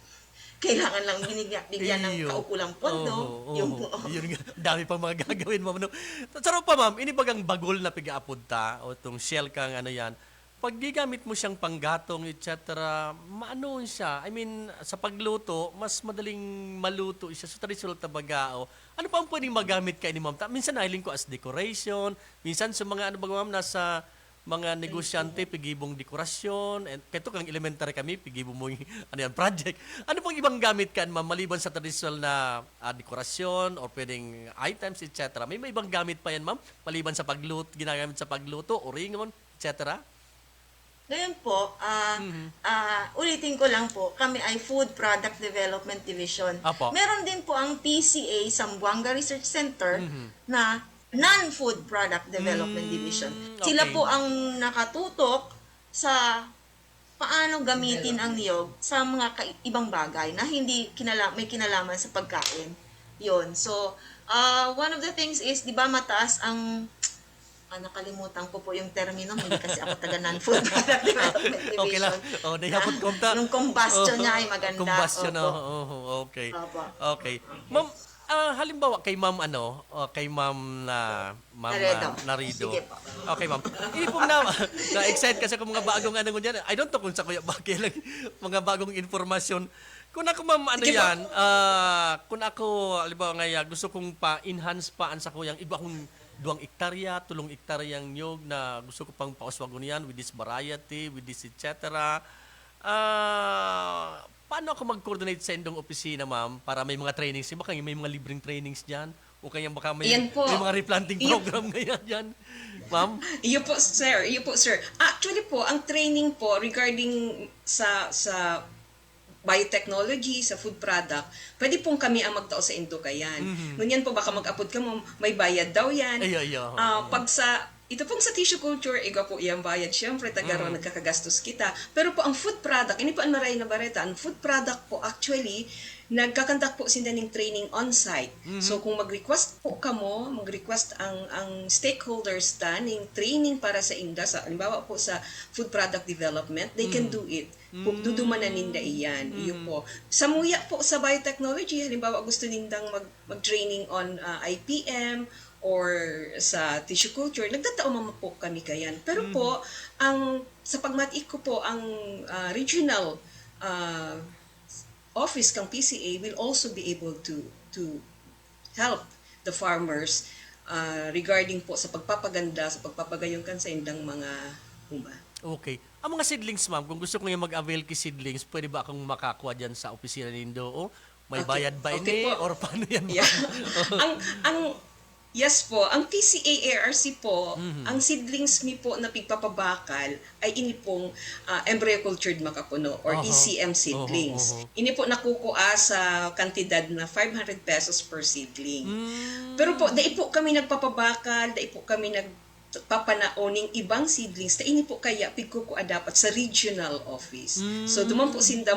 kailangan lang bigyan ng kaukulang pondo. Yun po. Yun nga, dami pang mga gagawin, ma'am. No? Sarap pa, ma'am, ini bagang bagol na piga-apod ta, o itong shell kang yan, pag gigamit mo siyang panggatong, etc., maano siya? I mean, sa pagluto, mas madaling maluto siya. So, traditional tabagao. Ano pa ang pwedeng magamit kay ni ma'am? Minsan nahiling ko as decoration. Minsan sa mga, ma'am, nasa mga negosyante, pigibong dekorasyon. And kaya kang elementary kami, pigibong mo yung project. Ano pang ibang gamit ka, ma'am, maliban sa traditional na dekorasyon or pwedeng items, etc.? May ibang gamit pa yan, ma'am? Maliban sa pagluto, ginagamit sa pagluto, oringon, etc.? Ngayon po, ulitin ko lang po, kami ay Food Product Development Division. Meron din po ang PCA, Zamboanga Research Center, na Non-Food Product Development Division. Sila po ang nakatutok sa paano gamitin ang niyog sa mga ibang bagay na hindi may kinalaman sa pagkain. Yun. So, one of the things is, di ba mataas ang nakalimutan ko po yung termino, hindi kasi ako taga non-food product development division. Okay lang. Nahihapot ko ta. Yung combustion niya ay maganda. Combustion, okay. Opo. Okay. Ma'am, halimbawa kay Ma'am kay Ma'am Narido. Sige po. Okay, Ma'am. Hindi po na-excite kasi ako mga bagong ano ko dyan. I don't know kung sa kuya bakit lang mga bagong informasyon. Kung ako, Ma'am, yan, kung ako, halimbawa ngayon, gusto kong pa-enhance pa sa kuyang iba akong 2 hektarya, 3 hektaryang nyog na gusto ko pang pauswagon yan with this variety, with this etc. Paano ako mag-coordinate sa indong opisina, Ma'am, para may mga trainings? Baka may mga libreng trainings dyan? O kaya baka may mga replanting program ngayon dyan? Ma'am? Iyo po, sir. Actually po, ang training po regarding sa biotechnology, sa food product, pwede pong kami ang magtao sa Indukayan. Ngunyan po, baka mag-upload ka mo, may bayad daw yan. Pag ito pong sa tissue culture, iga po iyang bayad. Siyempre, tagaroon nagkakagastos kita. Pero po ang food product, ini po ang maray na bareta, ang food product po actually, nagkakandak po sila ng training on-site. So kung mag-request po mag-request ang stakeholders ng training para sa inda, halimbawa po sa food product development, they can do it. Dudumanan ninda iyan. Iyo po. Sa muya po sa biotechnology, halimbawa gusto nindang mag-training on IPM or sa tissue culture, nagtataon po kami kayan. Pero po, sa pagmatik ko po, ang regional office kang PCA will also be able to help the farmers regarding po sa pagpapaganda, sa pagpapagayong sa indang mga huma. Okay. Ang mga seedlings, Ma'am, kung gusto ko yung mag-avail kay seedlings, pwede ba akong makakuha dyan sa opisina nindo? O may bayad ba ini? Or paano yan? Yeah. Yes po, ang PCA ARC po, ang seedlings mi po na pigpapabakal ay ini pong embryo cultured makapuno or ECM seedlings. Ini po nakukuha sa kantidad na 500 pesos per seedling. Pero po, dai po kami nagpapabakal, dai po kami nagpapanaoning ibang seedlings, na ini po kaya pigkukuha dapat sa regional office. So duman po sinda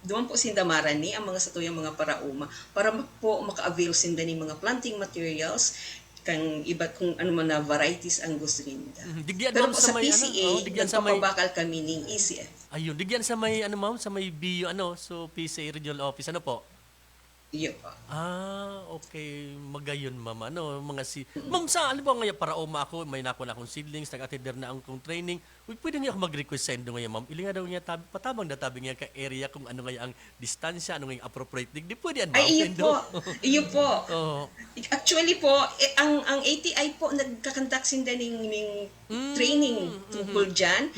doon po sinda marani ang mga satuyang mga parauma para po maka-avail sinda ni mga planting materials kang iba kung ano man na varieties ang gusto ninda. Pero po sa PCA, nagpapabakal kami ng ECF. Ayun, digyan sa may Ma'am, sa may BU so PCA Regional Office po? Iyo po. Okay. Magayon, Ma'am. Mga Ma'am, sa ba ngayon para ako, may nakuha na akong seedlings, nag-attender na akong training. Pwede niya ako mag-request sa endo ngayon, Ma'am. Ilinga daw niya patabang na tabi niya ka area kung ano ngayon ang distansya, ano ngayon appropriate. Di pwede yan, Ma'am. Iyo po. Actually po, ang ATI po nagkakantak sinda ng training tungkol dyan.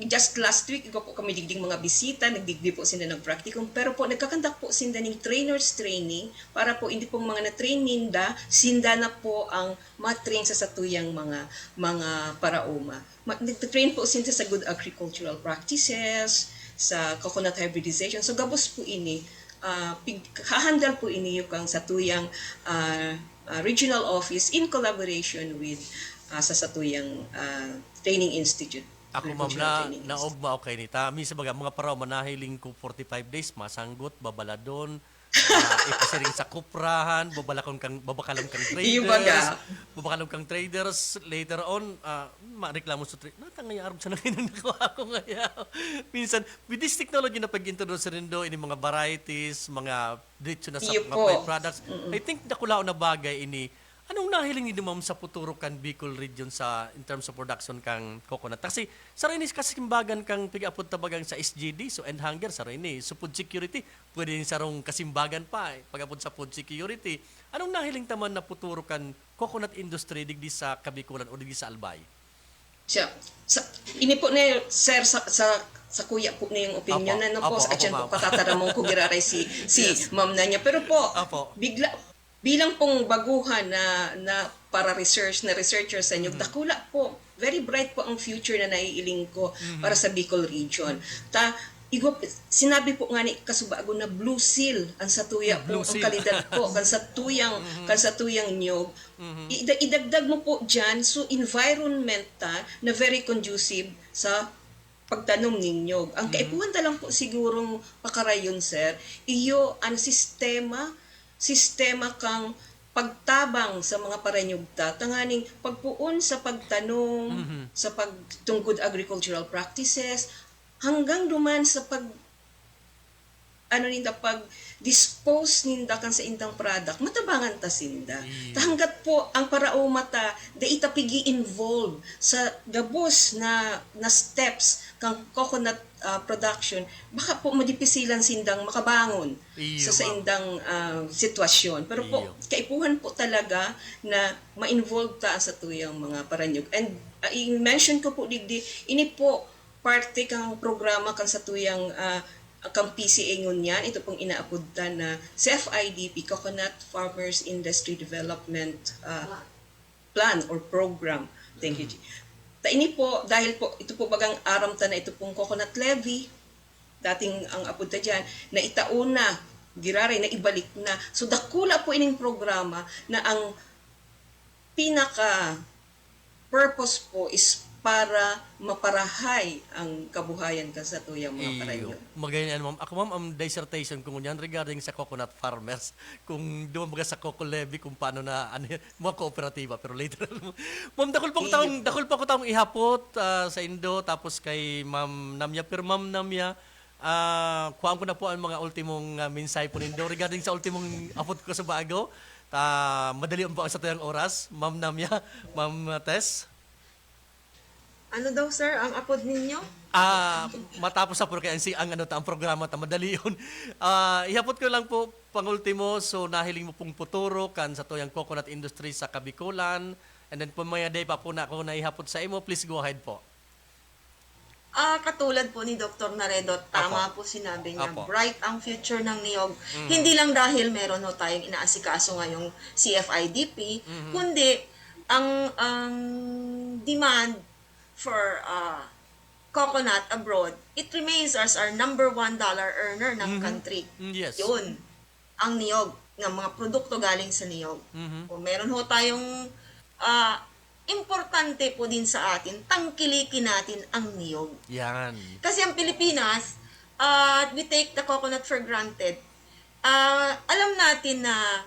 Just last week, po kami digdig mga bisita, nagdigdi po sinda ng practicum, pero po nagkakantak po sinda ng trainers training para po hindi po mga na-train ninda, sinda na po ang matrain sa satuyang mga parauma. Nag-train po sinda sa good agricultural practices, sa coconut hybridization. So gabos po ini, hahandal po ini yung satuyang regional office in collaboration with sa satuyang training institute. Ako, Ma'am, naogma okay nita. Minsan mga parauma nahiling ko 45 days, masanggot, babaladon, ipasiring sa kuprahan, babakalam kang traders, later on, mareklamo sa traders, natangay arab sa nanginan nakuha ko ngayon. Minsan, with this technology na pag-introduce rin do, ini mga varieties, mga dito na sa mga products, I think nakulao na bagay ini. Anong nahiling niyo, Ma'am, sa Puturukan, Bicol region in terms of production kang coconut? Kasi sa rin kasimbagan kang pig-apod tabagang sa SGD, so end hunger, sa rin so food security, pwede rin sa rong kasimbagan pa, pag-apod sa food security. Anong nahiling taman na Puturukan coconut industry digdi sa Kabikulan o digdi sa Albay? Ini po na, sir, sa kuya po na yung opinion na po, sa atyan po patataramong ko giraray si ma'am na niya. Pero po, bilang pong baguhan na para researcher sa inyo, dakula po, very bright po ang future na naiiling ko para sa Bicol region. Sinabi po nga ni kasubago na blue seal ang satuya po, ang kalidad po, kan satuyang nyog. Idagdag mo po dyan, so environment na very conducive sa pagtanom ninyo. Ang kaipuhan ta lang po sigurong pakarayon, sir, iyo ang sistema kang pagtabang sa mga paranyugta, tanganing pagpuon sa pagtanom, sa pagtungkod agricultural practices, hanggang duman sa pag-dispose ninda kan sa indang product, matabangan ta sinda. Hanggat po ang parao mata, da itapigi involved sa gabos na steps kang coconut production, baka po madipisilan sindang makabangon sa indang sitwasyon. Pero po, kaipuhan po talaga na ma-involve ta sa tuyang mga paranyog. And i-mention ko po digdi, ini po parte kang programa kang sa tuyang kang PCA ngunyan, ito pong inaapod na CFIDP, Coconut Farmers Industry Development Plan or Program. Thank you, G. Ini po, dahil po, ito po bagang aram ta na ito pong coconut levy, dating ang apod ta dyan, na itauna, girare, na ibalik na. So, dakula po ining programa na ang pinaka-purpose po is para maparahay ang kabuhayan ka sa tuyang mga parayo. Magayon, ma'am. Ako, ma'am, ang dissertation ko ngunyan regarding sa coconut farmers, kung dumabaga sa coco levy, kung paano na, mga kooperatiba, pero later. Ma'am, dakol pa ko taong ihapot sa Indo, tapos kay Ma'am Namya, pero Ma'am Namya, kuhaan ko na po ang mga ultimong minsay po nindo regarding sa ultimong apot ko sa bago. Madali po ang sa tuyang oras. Ma'am Namya, Ma'am Tess. Ano daw, sir, ang apod ninyo? Matapos sa ang programa madali yun. Ihapot ko lang po pangultimo, so nahiling mo pong puturo kan sa tuyang coconut industry sa Kabikulan, and then po mga day pa po na ako naihapot sa imo, please go ahead po. Katulad po ni Dr. Naredo, tama po sinabi niya, bright ang future ng niyog. Hindi lang dahil meron ho tayong inaasikaso ngayong CFIDP, kundi ang demand for coconut abroad, it remains as our number $1 earner ng country. Yes. Yun, ang niyog, ng mga produkto galing sa niyog. Kung meron ho tayong importante po din sa atin, tangkilikin natin ang niyog. Yan. Kasi ang Pilipinas, we take the coconut for granted. Alam natin na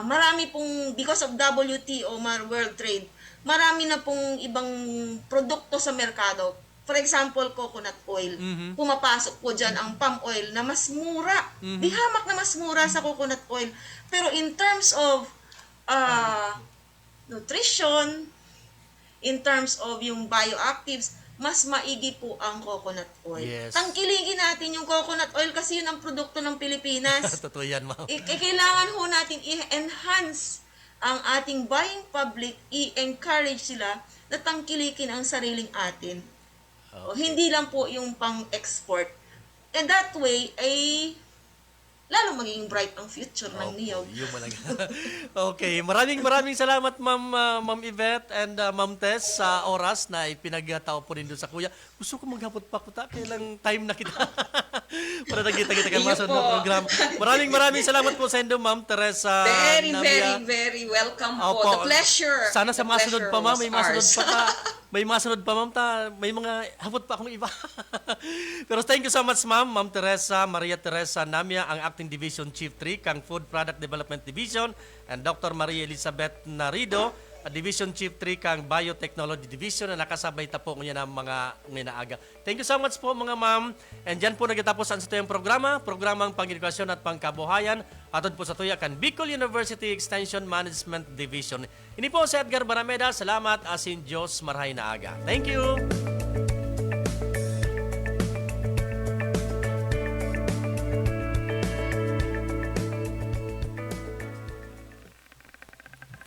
marami pong, because of WTO, World Trade, marami na pong ibang produkto sa merkado. For example, coconut oil. Pumapasok po dyan ang palm oil na mas mura. Di hamak na mas mura sa coconut oil. Pero in terms of nutrition, in terms of yung bioactives, mas maigi po ang coconut oil. Yes. Tangkilingin natin yung coconut oil kasi yun ang produkto ng Pilipinas. Totoo yan, ma'am. Kailangan ho natin i-enhance ang ating buying public, i-encourage sila na tangkilikin ang sariling atin. O, hindi lang po yung pang-export. And that way, ay lalo magiging bright ang future ng niyog. Yung malaga. Okay, maraming salamat Ma'am Yvette and Ma'am Tess sa oras na ipinagtao po rin doon sa kuya. Gusto ko maghapot pa ko kailang time na kita. Para nagkita-kita ka masunod na program. Maraming salamat po sa inyo, Ma'am Teresa. Very welcome po. The pleasure. Sana sa masunod pa, Ma'am. May masunod pa, Ma'am. May mga hapot pa akong iba. Pero thank you so much, Ma'am. Ma'am Teresa, Maria Teresa Namya, ang Acting Division Chief 3, kang Food Product Development Division, and Dr. Maria Elizabeth Narido, Division Chief 3 kang Biotechnology Division, na nakasabay ta po ngayon ng mga nginaaga. Thank you so much po mga ma'am. And dyan po nagtatapos ang sa tuyang programang Pang-edukasyon at Pangkabuhayan atod po sa tuya kan Bicol University Extension Management Division. Ini po si Edgar Barameda. Salamat, asin Diyos marhay na aga. Thank you!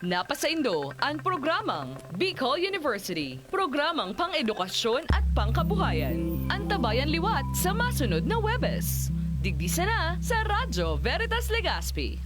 Napasaindo ang programang Bicol University, programang pang-edukasyon at pangkabuhayan. Antabayan liwat sa masunod na Webes. Digdi na sa Radyo Veritas Legazpi.